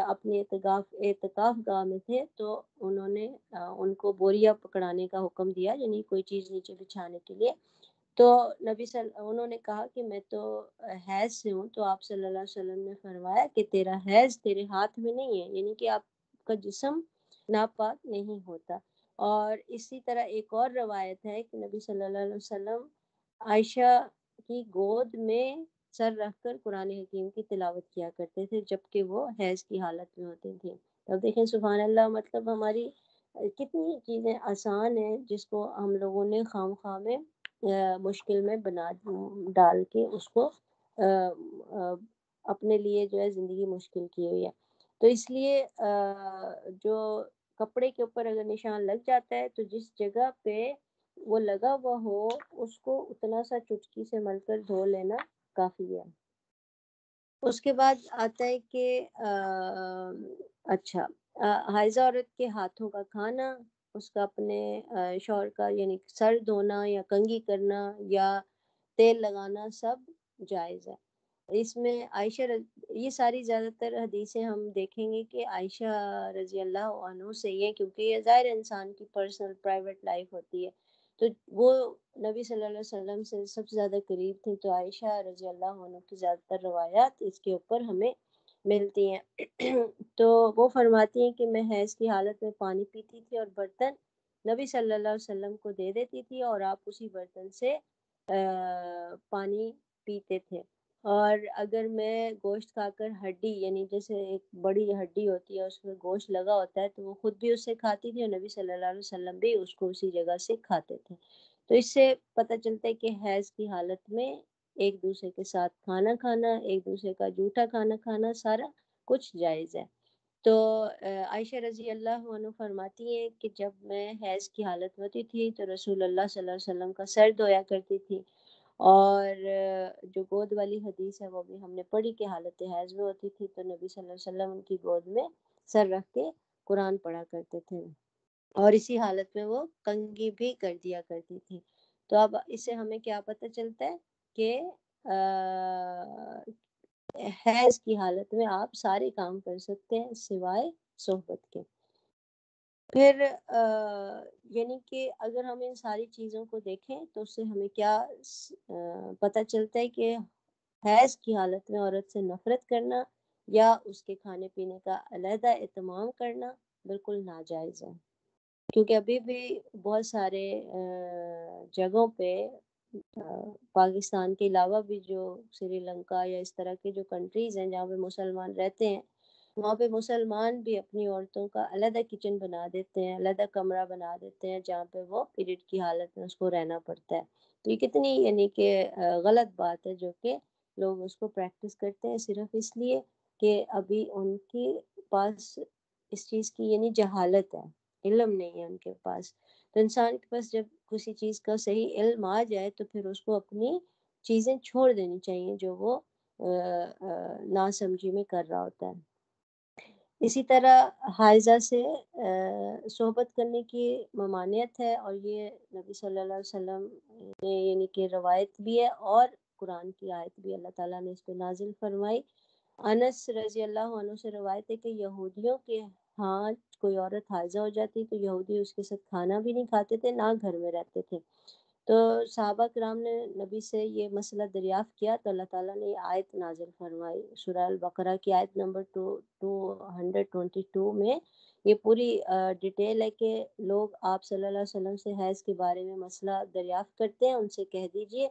اپنے اعتکاف گاہ میں تھے، تو انہوں نے ان کو بوریا پکڑانے کا حکم دیا، یعنی کوئی چیز نیچے بچھانے کے لیے۔ تو انہوں نے کہا کہ میں تو حیض سے ہوں، تو آپ صلی اللہ علیہ وسلم نے فرمایا کہ تیرا حیض تیرے ہاتھ میں نہیں ہے، یعنی کہ آپ کا جسم ناپاک نہیں ہوتا۔ اور اسی طرح ایک اور روایت ہے کہ نبی صلی اللہ علیہ وسلم عائشہ کی گود میں سر رکھ کر قرآن حکیم کی تلاوت کیا کرتے تھے جبکہ وہ حیض کی حالت میں ہوتے تھے۔ اب دیکھیں سبحان اللہ، مطلب ہماری کتنی چیزیں آسان ہیں جس کو ہم لوگوں نے خام خواہ میں مشکل میں بنا ڈال کے اس کو اپنے لیے جو ہے زندگی مشکل کی ہوئی ہے. تو اس لیے جو کپڑے کے اوپر اگر نشان لگ جاتا ہے تو جس جگہ پہ وہ لگا ہوا ہو اس کو اتنا سا چٹکی سے مل کر دھو لینا کافی ہے. اس کے بعد آتا ہے کہ اچھا حائضہ عورت کے ہاتھوں کا کھانا، اس کا اپنے شوہر کا یعنی سر دھونا یا کنگھی کرنا یا تیل لگانا سب جائز ہے. اس میں یہ ساری زیادہ تر حدیثیں ہم دیکھیں گے کہ عائشہ رضی اللہ عنہ سے ہی ہے، کیونکہ یہ ظاہر انسان کی پرسنل پرائیویٹ لائف ہوتی ہے. تو وہ نبی صلی اللہ علیہ وسلم سے سب سے زیادہ قریب تھی، تو عائشہ رضی اللہ عنہ کی زیادہ تر روایات اس کے اوپر ہمیں ملتی ہیں. تو وہ فرماتی ہیں کہ میں حیض کی حالت میں پانی پیتی تھی اور برتن نبی صلی اللہ علیہ وسلم کو دے دیتی تھی اور آپ اسی برتن سے پانی پیتے تھے. اور اگر میں گوشت کھا کر ہڈی یعنی جیسے ایک بڑی ہڈی ہوتی ہے اس میں گوشت لگا ہوتا ہے تو وہ خود بھی اس سے کھاتی تھی اور نبی صلی اللہ علیہ وسلم بھی اس کو اسی جگہ سے کھاتے تھے. تو اس سے پتہ چلتا ہے کہ حیض کی حالت میں ایک دوسرے کے ساتھ کھانا کھانا، ایک دوسرے کا جھوٹا کھانا کھانا سارا کچھ جائز ہے. تو عائشہ رضی اللہ عنہ فرماتی ہیں کہ جب میں حیض کی حالت میں ہوتی تھی تو رسول اللہ صلی اللہ علیہ وسلم کا سر دھویا کرتی تھی. اور جو گود والی حدیث ہے وہ بھی ہم نے پڑھی کہ حالت حیض میں ہوتی تھی تو نبی صلی اللہ علیہ وسلم ان کی گود میں سر رکھ کے قرآن پڑھا کرتے تھے اور اسی حالت میں وہ کنگھی بھی کر دیا کرتی تھی. تو اب اس سے ہمیں کیا پتہ چلتا ہے کہ حیض کی حالت میں آپ سارے کام کر سکتے ہیں سوائے صحبت کے. پھر یعنی کہ اگر ہم ان ساری چیزوں کو دیکھیں تو اس سے ہمیں کیا پتہ چلتا ہے کہ حیض کی حالت میں عورت سے نفرت کرنا یا اس کے کھانے پینے کا علیحدہ اہتمام کرنا بالکل ناجائز ہے. کیونکہ ابھی بھی بہت سارے جگہوں پہ پاکستان کے علاوہ بھی جو سری لنکا یا اس طرح کے جو کنٹریز ہیں جہاں پہ مسلمان رہتے ہیں وہاں پہ مسلمان بھی اپنی عورتوں کا علیحدہ کچن بنا دیتے ہیں، علیحدہ کمرہ بنا دیتے ہیں جہاں پہ وہ پیریڈ کی حالت میں اس کو رہنا پڑتا ہے. تو یہ کتنی یعنی کہ غلط بات ہے جو کہ لوگ اس کو پریکٹس کرتے ہیں صرف اس لیے کہ ابھی ان کے پاس اس چیز کی یعنی جہالت ہے، علم نہیں ہے ان کے پاس. تو انسان کے پاس جب کسی چیز کا صحیح علم آ جائے تو پھر اس کو اپنی چیزیں چھوڑ دینی چاہیے جو وہ ناسمجھی میں کر رہا ہوتا ہے. اسی طرح حائضہ سے صحبت کرنے کی ممانعت ہے اور یہ نبی صلی اللہ علیہ وسلم نے یعنی کہ روایت بھی ہے اور قرآن کی آیت بھی اللہ تعالیٰ نے اس پہ نازل فرمائی. انس رضی اللہ عنہ سے روایت ہے کہ یہودیوں کے ہاں کوئی عورت حائضہ ہو جاتی تو یہودی اس کے ساتھ کھانا بھی نہیں کھاتے تھے نہ گھر میں رہتے تھے. تو صحابہ کرام نے نبی سے یہ مسئلہ دریافت کیا تو اللہ تعالیٰ نے یہ آیت نازل فرمائی. سورہ البقرہ کی آیت نمبر 222 میں یہ پوری ڈیٹیل ہے کہ لوگ آپ صلی اللہ علیہ وسلم سے حیض کے بارے میں مسئلہ دریافت کرتے ہیں، ان سے کہہ دیجئے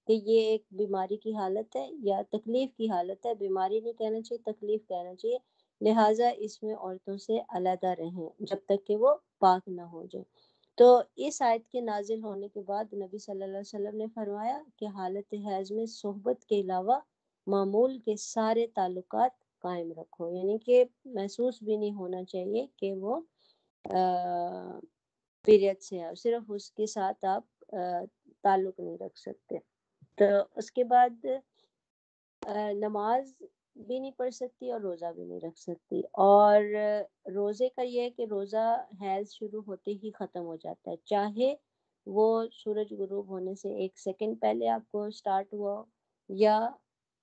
کہ یہ ایک بیماری کی حالت ہے یا تکلیف کی حالت ہے. بیماری نہیں کہنا چاہیے، تکلیف کہنا چاہیے، لہٰذا اس میں عورتوں سے علیحدہ رہیں جب تک کہ وہ پاک نہ ہو جائے. تو اس آیت کے نازل ہونے کے بعد نبی صلی اللہ علیہ وسلم نے فرمایا کہ حالت حیض میں صحبت کے علاوہ معمول کے سارے تعلقات قائم رکھو، یعنی کہ محسوس بھی نہیں ہونا چاہیے کہ وہ پیریڈ سے ہے، صرف اس کے ساتھ آپ تعلق نہیں رکھ سکتے. تو اس کے بعد نماز بھی نہیں پڑھ سکتی اور روزہ بھی نہیں رکھ سکتی. اور روزے کا یہ ہے کہ روزہ حیض شروع ہوتے ہی ختم ہو جاتا ہے، چاہے وہ سورج غروب ہونے سے 1 سیکنڈ پہلے آپ کو سٹارٹ ہوا یا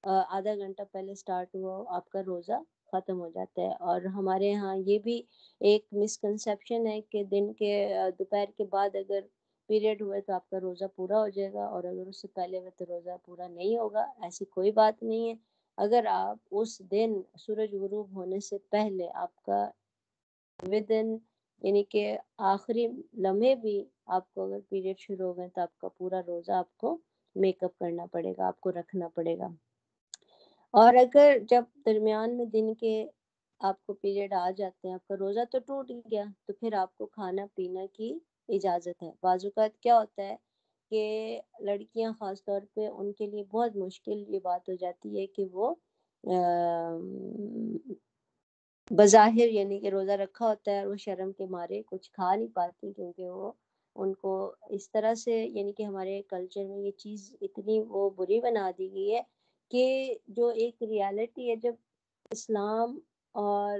آدھا گھنٹہ پہلے سٹارٹ ہوا آپ کا روزہ ختم ہو جاتا ہے. اور ہمارے ہاں یہ بھی ایک مسکنسیپشن ہے کہ دن کے دوپہر کے بعد اگر پیریڈ ہوئے تو آپ کا روزہ پورا ہو جائے گا اور اگر اس سے پہلے ہوئے تو روزہ پورا نہیں ہوگا. ایسی کوئی بات نہیں ہے. اگر آپ اس دن سورج غروب ہونے سے پہلے آپ کا ودن یعنی کہ آخری لمحے بھی آپ کو اگر پیریڈ شروع ہو گئے تو آپ کا پورا روزہ آپ کو میک اپ کرنا پڑے گا، آپ کو رکھنا پڑے گا. اور اگر جب درمیان میں دن کے آپ کو پیریڈ آ جاتے ہیں، آپ کا روزہ تو ٹوٹ گیا، تو پھر آپ کو کھانا پینا کی اجازت ہے۔ بعض اوقات کیا ہوتا ہے کہ لڑکیاں خاص طور پہ ان کے لیے بہت مشکل یہ بات ہو جاتی ہے کہ وہ بظاہر یعنی کہ روزہ رکھا ہوتا ہے اور وہ شرم کے مارے کچھ کھا نہیں پاتی، کیونکہ وہ ان کو اس طرح سے یعنی کہ ہمارے کلچر میں یہ چیز اتنی وہ بری بنا دی گئی ہے کہ جو ایک ریالٹی ہے، جب اسلام اور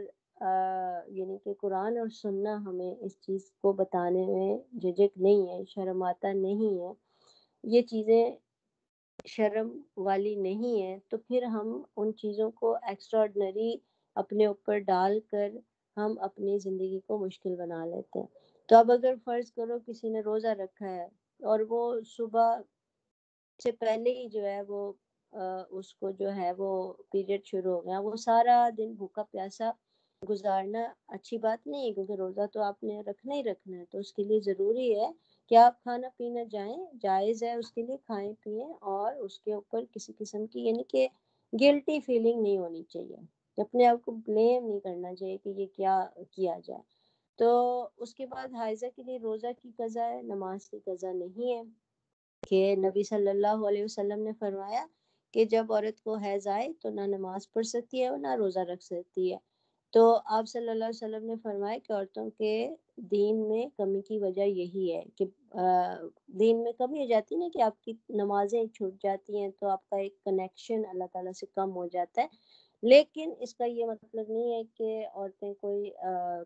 یعنی کہ قرآن اور سننا ہمیں اس چیز کو بتانے میں جھجک نہیں ہے، شرم آتا نہیں ہے، یہ چیزیں شرم والی نہیں ہے، تو پھر ہم ان چیزوں کو ایکسٹراڈنری اپنے اوپر ڈال کر ہم اپنی زندگی کو مشکل بنا لیتے ہیں۔ تو اب اگر فرض کرو کسی نے روزہ رکھا ہے اور وہ صبح سے پہلے ہی جو ہے وہ اس کو جو ہے وہ پیریڈ شروع ہو گیا، وہ سارا دن بھوکا پیاسا گزارنا اچھی بات نہیں ہے، کیونکہ روزہ تو آپ نے رکھنا ہی رکھنا ہے، تو اس کے لیے ضروری ہے کہ آپ کھانا پینا جائیں، جائز ہے اس کے لیے، کھائیں پئیں، اور اس کے اوپر کسی قسم کی یعنی کہ گلٹی فیلنگ نہیں ہونی چاہیے، اپنے آپ کو بلیم نہیں کرنا چاہیے کہ یہ کیا کیا جائے۔ تو اس کے بعد حائضہ کے لیے روزہ کی قضا ہے، نماز کی قضا نہیں ہے، کہ نبی صلی اللہ علیہ وسلم نے فرمایا کہ جب عورت کو حیض آئے تو نہ نماز پڑھ سکتی ہے اور نہ روزہ رکھ سکتی ہے۔ تو آپ صلی اللہ علیہ وسلم نے فرمایا کہ عورتوں کے دین میں کمی کی وجہ یہی ہے کہ دین میں کمی ہو جاتی ہے نا، کہ آپ کی نمازیں چھوٹ جاتی ہیں تو آپ کا ایک کنیکشن اللہ تعالیٰ سے کم ہو جاتا ہے، لیکن اس کا یہ مطلب نہیں ہے کہ عورتیں کوئی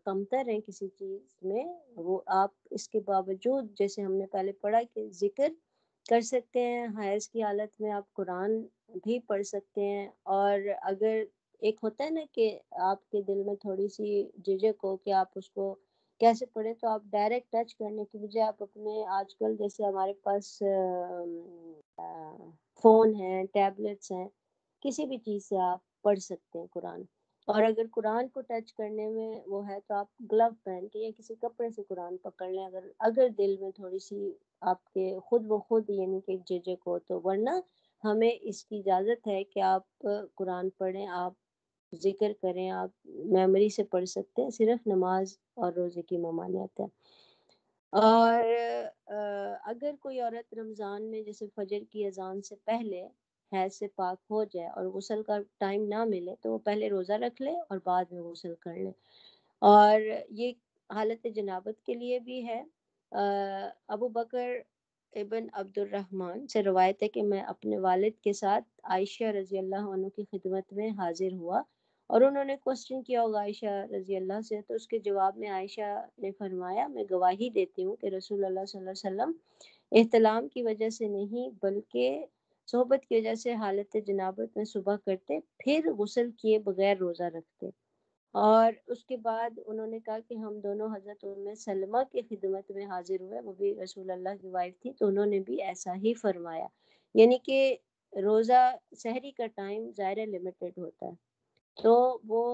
کمتر ہیں کسی چیز میں، وہ آپ اس کے باوجود جیسے ہم نے پہلے پڑھا کہ ذکر کر سکتے ہیں، حیض کی حالت میں آپ قرآن بھی پڑھ سکتے ہیں، اور اگر ایک ہوتا ہے نا کہ آپ کے دل میں تھوڑی سی جھجک ہو کہ آپ اس کو کیسے پڑھیں، تو آپ ڈائریکٹ ٹچ کرنے کی بجائے آپ اپنے آج کل جیسے ہمارے پاس فون ہیں، ٹیبلٹس ہیں، کسی بھی چیز سے آپ پڑھ سکتے ہیں قرآن، اور اگر قرآن کو ٹچ کرنے میں وہ ہے تو آپ گلو پہن کے یا کسی کپڑے سے قرآن پکڑ لیں، اگر دل میں تھوڑی سی آپ کے خود بخود یعنی کہ جھجک ہو تو، ورنہ ہمیں اس کی اجازت ہے کہ آپ قرآن پڑھیں، آپ ذکر کریں، آپ میموری سے پڑھ سکتے ہیں، صرف نماز اور روزے کی ممانعت ہے۔ اور اگر کوئی عورت رمضان میں جیسے فجر کی اذان سے پہلے حیض سے پاک ہو جائے اور غسل کا ٹائم نہ ملے تو وہ پہلے روزہ رکھ لے اور بعد میں غسل کر لے، اور یہ حالت جنابت کے لیے بھی ہے۔ ابو بکر ابن عبد الرحمن سے روایت ہے کہ میں اپنے والد کے ساتھ عائشہ رضی اللہ عنہ کی خدمت میں حاضر ہوا، اور انہوں نے کوسچن کیا ہوگا عائشہ رضی اللہ سے، تو اس کے جواب میں عائشہ نے فرمایا میں گواہی دیتی ہوں کہ رسول اللہ صلی اللہ علیہ وسلم احتلام کی وجہ سے نہیں بلکہ صحبت کی وجہ سے حالت جنابت میں صبح کرتے، پھر غسل کیے بغیر روزہ رکھتے، اور اس کے بعد انہوں نے کہا کہ ہم دونوں حضرت ام سلمہ کی خدمت میں حاضر ہوئے، وہ بھی رسول اللہ کی وائف تھی، تو انہوں نے بھی ایسا ہی فرمایا، یعنی کہ روزہ سحری کا ٹائم ظاہر لمیٹڈ ہوتا ہے، تو وہ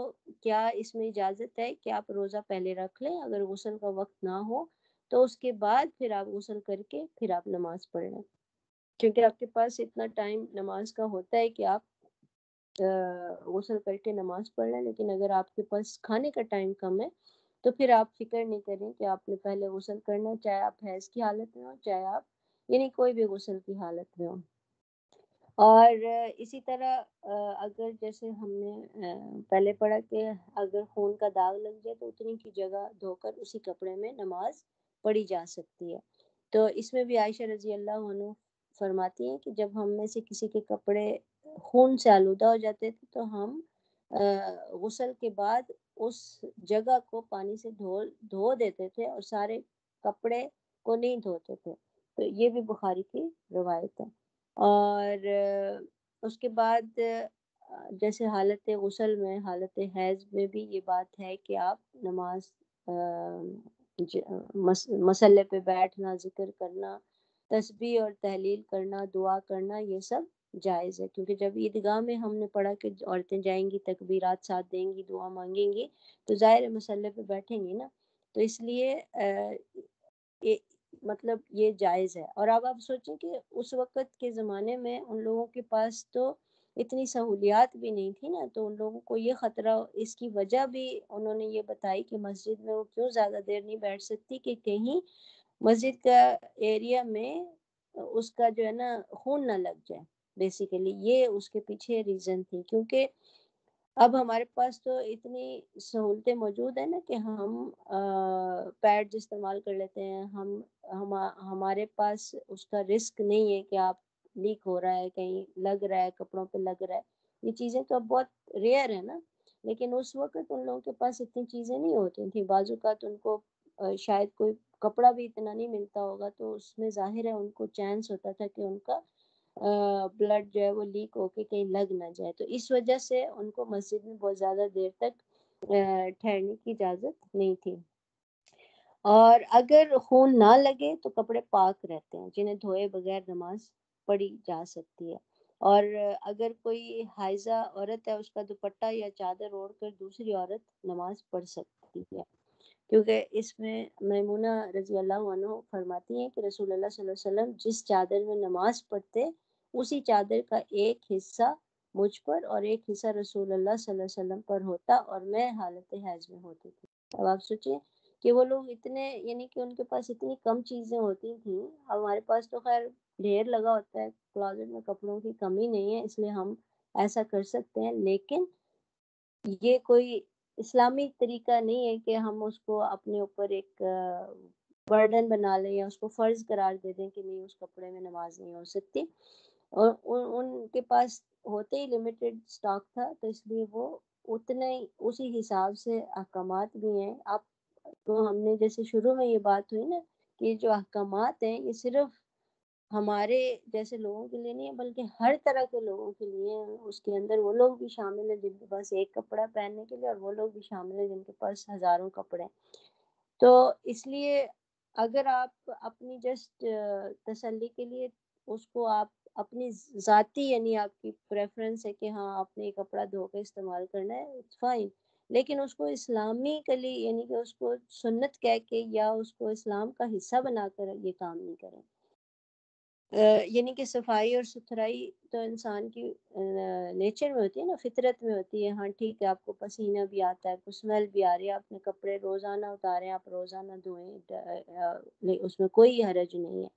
کیا اس میں اجازت ہے کہ آپ روزہ پہلے رکھ لیں، اگر غسل کا وقت نہ ہو تو اس کے بعد پھر آپ غسل کر کے پھر آپ نماز پڑھ لیں، کیونکہ آپ کے پاس اتنا ٹائم نماز کا ہوتا ہے کہ آپ غسل کر کے نماز پڑھ لیں، لیکن اگر آپ کے پاس کھانے کا ٹائم کم ہے تو پھر آپ فکر نہیں کریں کہ آپ نے پہلے غسل کرنا ہے، چاہے آپ حیض کی حالت میں ہو، چاہے آپ یعنی کوئی بھی غسل کی حالت میں ہو۔ اور اسی طرح اگر جیسے ہم نے پہلے پڑھا کہ اگر خون کا داغ لگ جائے تو اتنی کی جگہ دھو کر اسی کپڑے میں نماز پڑھی جا سکتی ہے، تو اس میں بھی عائشہ رضی اللہ عنہ فرماتی ہیں کہ جب ہم میں سے کسی کے کپڑے خون سے آلودہ ہو جاتے تھے تو ہم غسل کے بعد اس جگہ کو پانی سے دھو دیتے تھے اور سارے کپڑے کو نہیں دھوتے تھے، تو یہ بھی بخاری کی روایت ہے۔ اور اس کے بعد جیسے حالت غسل میں، حالت حیض میں بھی یہ بات ہے کہ آپ نماز مسلح پہ بیٹھنا، ذکر کرنا، تسبیح اور تحلیل کرنا، دعا کرنا، یہ سب جائز ہے، کیونکہ جب عیدگاہ میں ہم نے پڑھا کہ عورتیں جائیں گی، تکبیرات ساتھ دیں گی، دعا مانگیں گی، تو ظاہر مسلح پہ بیٹھیں گی نا، تو اس لیے مطلب یہ جائز ہے۔ اور اب آپ سوچیں کہ اس وقت کے زمانے میں ان لوگوں کے پاس تو اتنی سہولیات بھی نہیں تھی نا، تو ان لوگوں کو یہ خطرہ، اس کی وجہ بھی انہوں نے یہ بتائی کہ مسجد میں وہ کیوں زیادہ دیر نہیں بیٹھ سکتی، کہ کہیں مسجد کا ایریا میں اس کا جو ہے نا خون نہ لگ جائے، بیسیکلی یہ اس کے پیچھے ریزن تھی. کیونکہ اب ہمارے پاس تو اتنی سہولتیں موجود ہیں نا کہ ہم پیڈز استعمال کر لیتے ہیں، ہمارے پاس اس کا رسک نہیں ہے کہ آپ لیک ہو رہا ہے، کہیں لگ رہا ہے، کپڑوں پہ لگ رہا ہے. یہ چیزیں تو اب بہت ریئر ہے نا، لیکن اس وقت ان لوگوں کے پاس اتنی چیزیں نہیں ہوتی تھیں. بعض اوقات ان کو شاید کوئی کپڑا بھی اتنا نہیں ملتا ہوگا، تو اس میں ظاہر ہے ان کو چانس ہوتا تھا کہ ان کا بلڈ جو ہے وہ لیک ہو کے کہیں لگ نہ جائے. تو اس وجہ سے ان کو مسجد میں بہت زیادہ دیر تک ٹھہرنے کی اجازت نہیں تھی. اور اگر خون نہ لگے تو کپڑے پاک رہتے ہیں، جنہیں دھوئے بغیر نماز پڑھی جا سکتی ہے. اور اگر کوئی حائضہ عورت ہے، اس کا دوپٹہ یا چادر اوڑھ کر دوسری عورت نماز پڑھ سکتی ہے. کیونکہ اس میں میمونہ رضی اللہ عنہ فرماتی ہیں کہ رسول اللہ صلی اللہ علیہ وسلم جس چادر میں نماز پڑھتے، اسی چادر کا ایک حصہ مجھ پر اور ایک حصہ رسول اللہ صلی اللہ علیہ وسلم پر ہوتا، اور میں حالت حیض میں ہوتی تھی. اب آپ سوچیں کہ وہ لوگ اتنے، یعنی کہ ان کے پاس اتنی کم چیزیں ہوتی تھیں. ہمارے پاس تو خیر ڈھیر لگا ہوتا ہے، کلازٹ میں کپڑوں کی کمی نہیں ہے، اس لیے ہم ایسا کر سکتے ہیں. لیکن یہ کوئی اسلامی طریقہ نہیں ہے کہ ہم اس کو اپنے اوپر ایک برڈن بنا لیں یا اس کو فرض قرار دے دیں کہ نہیں اس کپڑے میں نماز نہیں ہو سکتی. اور ان کے پاس ہوتے ہی لمیٹڈ سٹاک تھا، تو اس لیے وہ اتنے اسی حساب سے احکامات بھی ہیں. آپ تو ہم نے جیسے شروع میں یہ بات ہوئی نا کہ جو احکامات ہیں یہ صرف ہمارے جیسے لوگوں کے لیے نہیں ہے، بلکہ ہر طرح کے لوگوں کے لیے ہیں. اس کے اندر وہ لوگ بھی شامل ہیں جن کے پاس ایک کپڑا پہننے کے لیے، اور وہ لوگ بھی شامل ہیں جن کے پاس ہزاروں کپڑے ہیں. تو اس لیے اگر آپ اپنی جسٹ تسلی کے لیے اس کو آپ اپنی ذاتی، یعنی آپ کی پریفرنس ہے کہ ہاں آپ نے یہ کپڑا دھو کے استعمال کرنا ہے، اٹس فائن. لیکن اس کو اسلامی کلی، یعنی کہ اس کو سنت کہہ کے یا اس کو اسلام کا حصہ بنا کر یہ کام نہیں کریں. یعنی کہ صفائی اور ستھرائی تو انسان کی نیچر میں ہوتی ہے نا، فطرت میں ہوتی ہے. ہاں ٹھیک ہے، آپ کو پسینہ بھی آتا ہے، کوئی اسمیل بھی آ رہی ہے، آپ نے کپڑے روزانہ اتارے، آپ روزانہ دھوئیں، اس میں کوئی حرج نہیں ہے.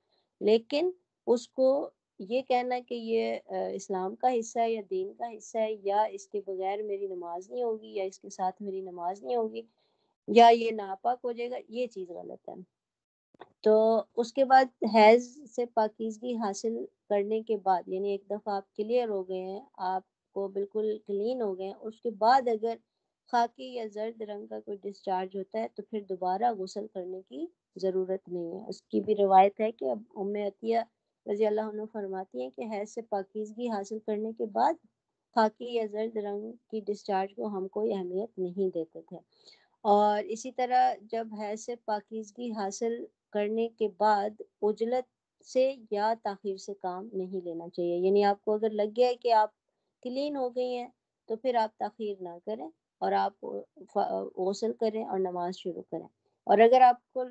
لیکن اس کو یہ کہنا کہ یہ اسلام کا حصہ ہے یا دین کا حصہ ہے، یا اس کے بغیر میری نماز نہیں ہوگی، یا اس کے ساتھ میری نماز نہیں ہوگی، یا یہ ناپاک ہو جائے گا، یہ چیز غلط ہے. تو اس کے بعد حیض سے پاکیزگی حاصل کرنے کے بعد، یعنی ایک دفعہ آپ کلیئر ہو گئے ہیں، آپ کو بالکل کلین ہو گئے ہیں، اس کے بعد اگر خاکی یا زرد رنگ کا کوئی ڈسچارج ہوتا ہے تو پھر دوبارہ غسل کرنے کی ضرورت نہیں ہے. اس کی بھی روایت ہے کہ اب ام عطیہ رضی اللہ عنہ فرماتی ہیں کہ حیض سے پاکیزگی حاصل کرنے کے بعد خاکی یا زرد رنگ کی ڈسچارج کو ہم کوئی اہمیت نہیں دیتے تھے. اور اسی طرح جب حیض سے پاکیزگی حاصل کرنے کے بعد عجلت سے یا تاخیر سے کام نہیں لینا چاہیے. یعنی آپ کو اگر لگ گیا ہے کہ آپ کلین ہو گئی ہیں تو پھر آپ تاخیر نہ کریں اور آپ غسل کریں اور نماز شروع کریں. اور اگر آپ کو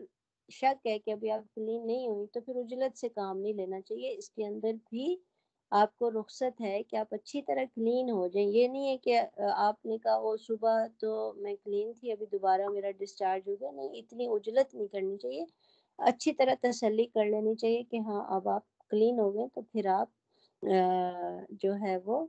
شک ہے کہ ابھی آپ کلین نہیں ہوئی تو پھر عجلت سے کام نہیں لینا چاہیے. اس کے اندر بھی آپ کو رخصت ہے کہ آپ اچھی طرح کلین ہو جائیں. یہ نہیں ہے کہ آپ نے کہا وہ صبح تو میں کلین تھی، ابھی دوبارہ میرا ڈسچارج ہو گیا. نہیں، اتنی عجلت نہیں کرنی چاہیے. اچھی طرح تسلی کر لینی چاہیے کہ ہاں اب آپ کلین ہو گئے، تو پھر آپ جو ہے وہ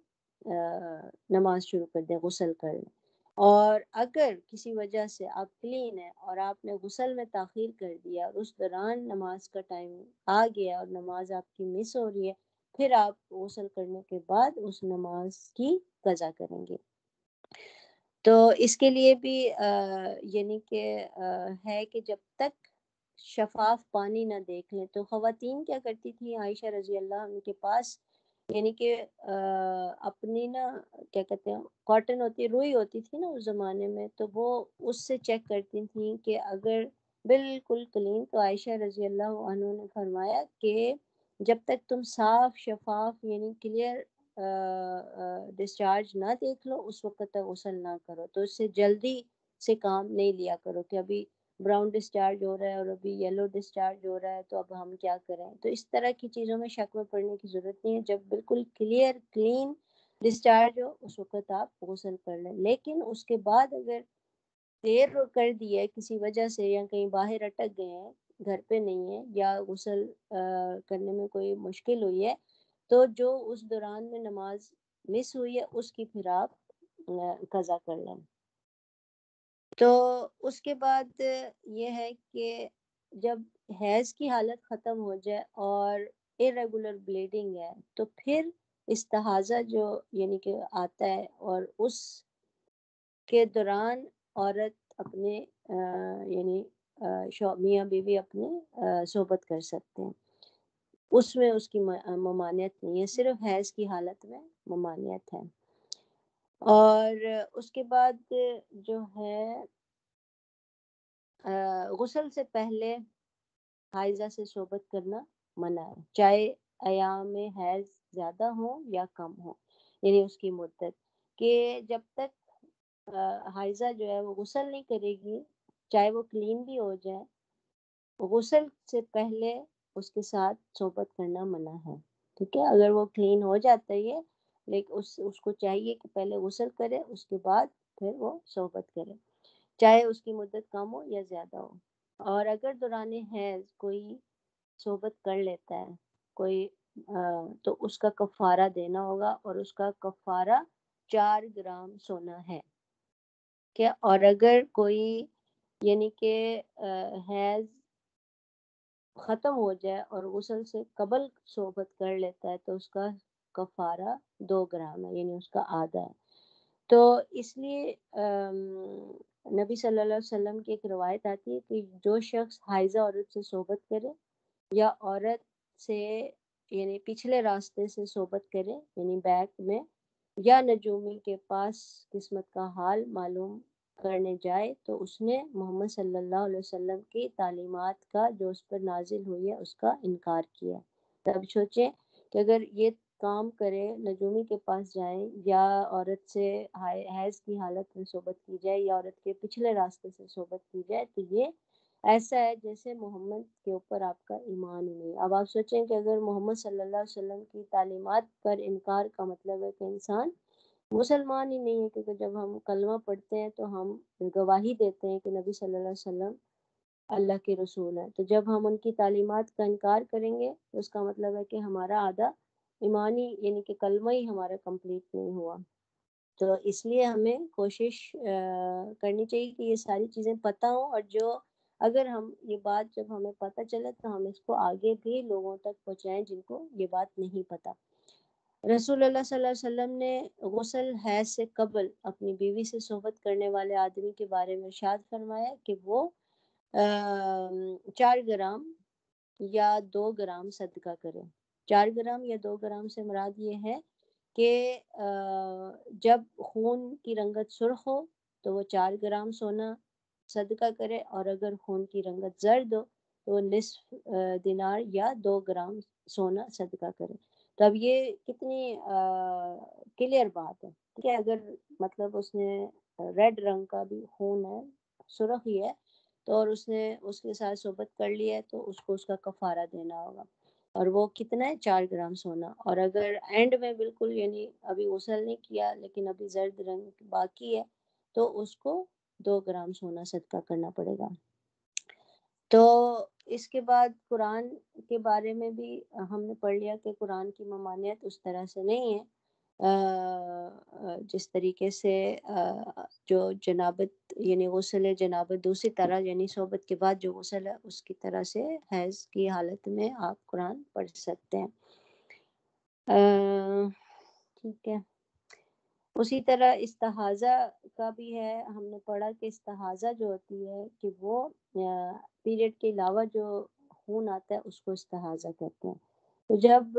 نماز شروع کر دیں، غسل کر لیں. اور اگر کسی وجہ سے آپ کلین ہیں اور آپ نے غسل میں تاخیر کر دیا اور اس دوران نماز کا ٹائم آ گیا اور نماز آپ کی مس ہو رہی ہے، پھر آپ غسل کرنے کے بعد اس نماز کی قضا کریں گے. تو اس کے لیے بھی یعنی کہ ہے کہ جب تک شفاف پانی نہ دیکھ لیں. تو خواتین کیا کرتی تھیں، عائشہ رضی اللہ عنہ کے پاس، یعنی کہ اپنی نا کیا کہتے ہیں، کاٹن ہوتی، روئی ہوتی تھی نا اس زمانے میں، تو وہ اس سے چیک کرتی تھیں کہ اگر بالکل کلین. تو عائشہ رضی اللہ عنہ نے فرمایا کہ جب تک تم صاف شفاف یعنی کلیئر ڈسچارج نہ دیکھ لو اس وقت تک غسل نہ کرو. تو اس سے جلدی سے کام نہیں لیا کرو کہ ابھی براؤن ڈسچارج ہو رہا ہے اور ابھی یلو ڈسچارج ہو رہا ہے تو اب ہم کیا کریں. تو اس طرح کی چیزوں میں شک میں پڑنے کی ضرورت نہیں ہے. جب بالکل کلیئر کلین ڈسچارج ہو اس وقت آپ غسل کر لیں. لیکن اس کے بعد اگر دیر کر دی ہے کسی وجہ سے یا کہیں باہر اٹک گئے ہیں, گھر پہ نہیں ہے, یا غسل کرنے میں کوئی مشکل ہوئی ہے, تو جو اس دوران میں نماز مس ہوئی ہے اس کی پھر آپ قضا کر لیں. تو اس کے بعد یہ ہے کہ جب حیض کی حالت ختم ہو جائے اور irregular بلیڈنگ ہے تو پھر استحاضہ جو یعنی کہ آتا ہے, اور اس کے دوران عورت اپنے یعنی میاں بیوی اپنے صحبت کر سکتے ہیں. اس میں اس کی ممانعت نہیں ہے, صرف حیض کی حالت میں ممانعت ہے. اور اس کے بعد جو ہے غسل سے پہلے حائضہ سے صحبت کرنا منع ہے, چاہے ایام حیض زیادہ ہوں یا کم ہوں. یعنی اس کی مدت کہ جب تک حائضہ جو ہے وہ غسل نہیں کرے گی, چاہے وہ کلین بھی ہو جائے, غسل سے پہلے اس کے ساتھ صحبت کرنا منع ہے. ٹھیک ہے, اگر وہ کلین ہو جاتا ہے لیکن اس کو چاہیے کہ پہلے غسل کرے, اس کے بعد پھر وہ صحبت کرے, چاہے اس کی مدت کم ہو یا زیادہ ہو. اور اگر دوران حیض کوئی صحبت کر لیتا ہے کوئی تو اس کا کفارہ دینا ہوگا, اور اس کا کفارہ 4 گرام سونا ہے. کہ اور اگر کوئی یعنی کہ حیض ختم ہو جائے اور غسل سے قبل صحبت کر لیتا ہے تو اس کا کفارہ 2 گرام ہے, یعنی اس کا آدھا ہے. تو اس لیے نبی صلی اللہ علیہ وسلم کی ایک روایت آتی ہے کہ جو شخص حائضہ عورت سے صحبت کرے یا عورت سے یعنی پچھلے راستے سے صحبت کرے یعنی بیک میں, یا نجومی کے پاس قسمت کا حال معلوم کرنے جائے, تو اس نے محمد صلی اللہ علیہ وسلم کی تعلیمات کا جو اس پر نازل ہوئی ہے اس کا انکار کیا. تب سوچیں کہ اگر یہ کام کرے, نجومی کے پاس جائیں یا عورت سے حیض کی حالت میں صحبت کی جائے یا عورت کے پچھلے راستے سے صحبت کی جائے, تو یہ ایسا ہے جیسے محمد کے اوپر آپ کا ایمان ہی نہیں. اب آپ سوچیں کہ اگر محمد صلی اللہ علیہ وسلم کی تعلیمات پر انکار کا مطلب ہے کہ انسان مسلمان ہی نہیں ہے, کیونکہ جب ہم کلمہ پڑھتے ہیں تو ہم گواہی دیتے ہیں کہ نبی صلی اللہ علیہ وسلم اللہ کے رسول ہیں. تو جب ہم ان کی تعلیمات کا انکار کریں گے تو اس کا مطلب ہے کہ ہمارا آدھا ایمانی یعنی کہ کلمہ ہی ہمارا کمپلیٹ نہیں ہوا. تو اس لیے ہمیں کوشش کرنی چاہیے کہ یہ ساری چیزیں پتہ ہوں, اور جو اگر ہم یہ بات جب ہمیں پتہ چلے تو ہم اس کو آگے بھی لوگوں تک پہنچائیں جن کو یہ بات نہیں پتہ. رسول اللہ صلی اللہ علیہ وسلم نے غسل حیض سے قبل اپنی بیوی سے صحبت کرنے والے آدمی کے بارے میں ارشاد فرمایا کہ وہ 4 گرام یا 2 گرام صدقہ کرے. 4 گرام یا 2 گرام سے مراد یہ ہے کہ جب خون کی رنگت سرخ ہو تو وہ 4 گرام سونا صدقہ کرے, اور اگر خون کی رنگت زرد ہو تو وہ نصف دینار یا 2 گرام سونا صدقہ کرے. تو اب یہ کتنی کلیئر بات ہے کہ اگر مطلب اس نے ریڈ رنگ کا بھی خون ہے, سرخ ہی ہے, تو اور اس نے اس کے ساتھ صحبت کر لی ہے تو اس کو اس کا کفارہ دینا ہوگا, اور وہ کتنا ہے 4 گرام سونا. اور اگر اینڈ میں بالکل یعنی ابھی غسل نہیں کیا لیکن ابھی زرد رنگ باقی ہے تو اس کو 2 گرام سونا صدقہ کرنا پڑے گا. تو اس کے بعد قرآن کے بارے میں بھی ہم نے پڑھ لیا کہ قرآن کی ممانعت اس طرح سے نہیں ہے جس طریقے سے جو جنابت یعنی غسل جنابت دوسری طرح یعنی صحبت کے بعد جو غسل ہے اس کی طرح سے حیض کی حالت میں آپ قرآن پڑھ سکتے ہیں. ٹھیک ہے. اسی طرح استحاضہ کا بھی ہے, ہم نے پڑھا کہ استحاضہ جو ہوتی ہے کہ وہ پیریڈ کے علاوہ جو خون آتا ہے اس کو استحاضہ کہتے ہیں. تو جب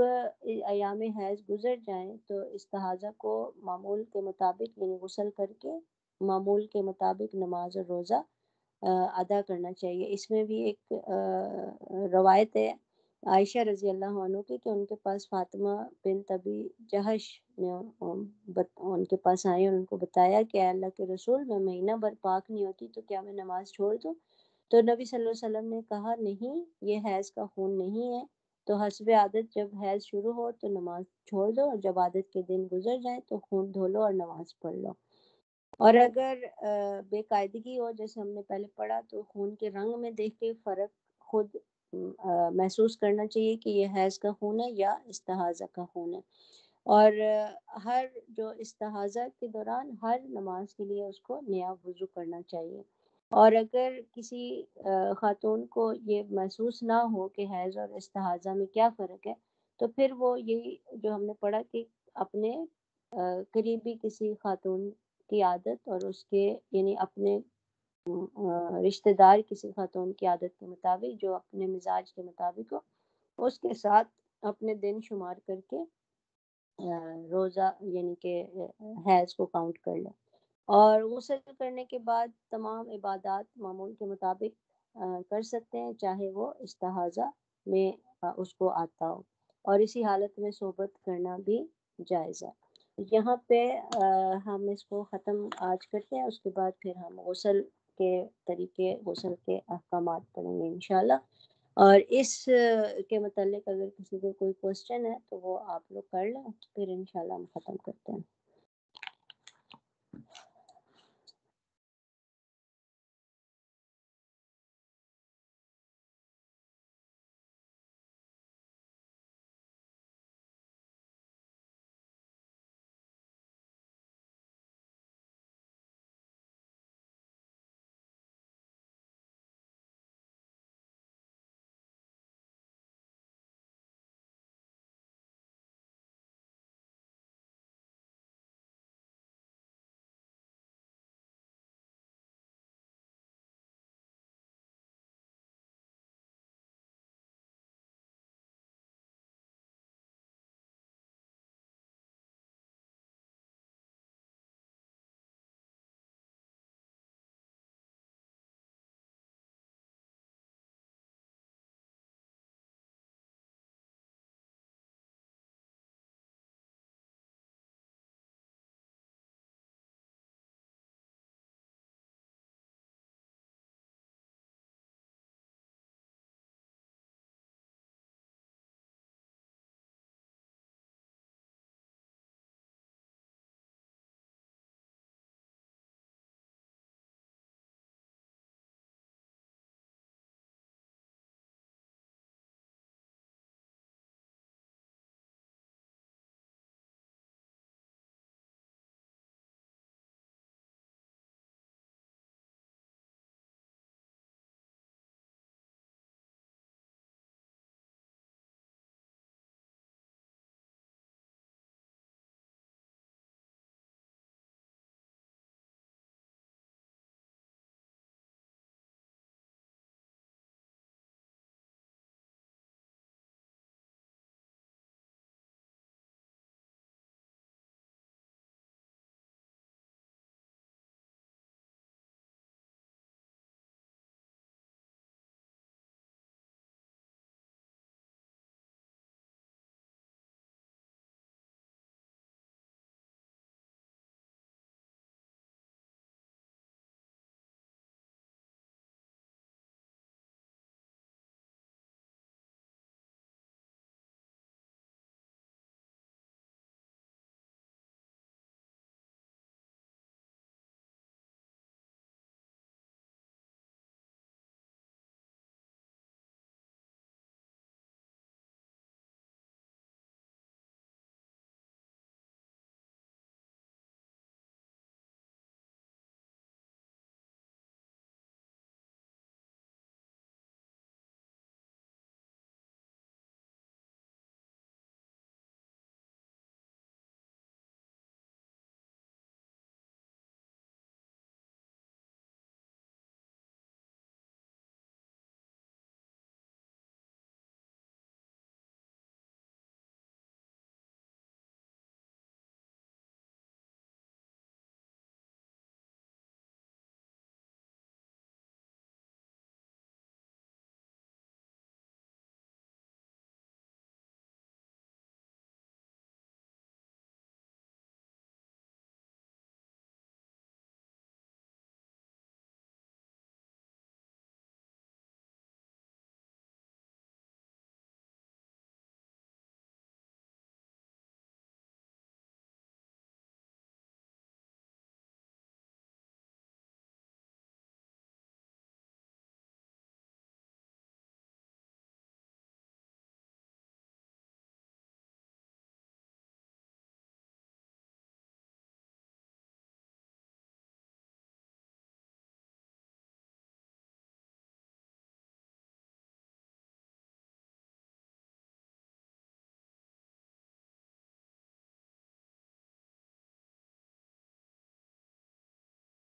ایام حیض گزر جائیں تو استحاضہ کو معمول کے مطابق یعنی غسل کر کے معمول کے مطابق نماز اور روزہ ادا کرنا چاہیے. اس میں بھی ایک روایت ہے عائشہ رضی اللہ عنہ کی کہ ان کے پاس فاطمہ بنت ابی جہش نے ان کے پاس آئے اور ان کو بتایا کہ اے اللہ کے رسول میں مہینہ بھر پاک نہیں ہوتی تو کیا میں نماز چھوڑ دوں؟ تو نبی صلی اللہ علیہ وسلم نے کہا نہیں, یہ حیض کا خون نہیں ہے, تو حسب عادت جب حیض شروع ہو تو نماز چھوڑ دو، اور جب عادت کے دن گزر جائیں تو خون دھو لو اور نماز پڑھ لو۔ اور اگر بے قاعدگی ہو، جیسے ہم نے پہلے پڑھا، تو خون کے رنگ میں دیکھ کے فرق خود محسوس کرنا چاہیے کہ یہ حیض کا خون ہے یا استحاضہ کا خون ہے۔ اور ہر جو استحاضہ کے دوران ہر نماز کے لیے اس کو نیا وضو کرنا چاہیے۔ اور اگر کسی خاتون کو یہ محسوس نہ ہو کہ حیض اور استحاضہ میں کیا فرق ہے، تو پھر وہ یہی جو ہم نے پڑھا کہ اپنے قریبی کسی خاتون کی عادت اور اس کے یعنی اپنے رشتہ دار کسی خاتون کی عادت کے مطابق جو اپنے مزاج کے مطابق ہو، اس کے ساتھ اپنے دن شمار کر کے روزہ یعنی کہ حیض کو کاؤنٹ کر لیں۔ اور غسل کرنے کے بعد تمام عبادات معمول کے مطابق کر سکتے ہیں، چاہے وہ استحاضہ میں اس کو آتا ہو، اور اسی حالت میں صحبت کرنا بھی جائز ہے۔ یہاں پہ ہم اس کو ختم آج کرتے ہیں، اس کے بعد پھر ہم غسل کے طریقے، غسل کے احکامات پڑھیں گے انشاءاللہ۔ اور اس کے متعلق اگر کسی کو کوئی کوشچن ہے تو وہ آپ لوگ کر لیں، پھر انشاءاللہ ہم ختم کرتے ہیں۔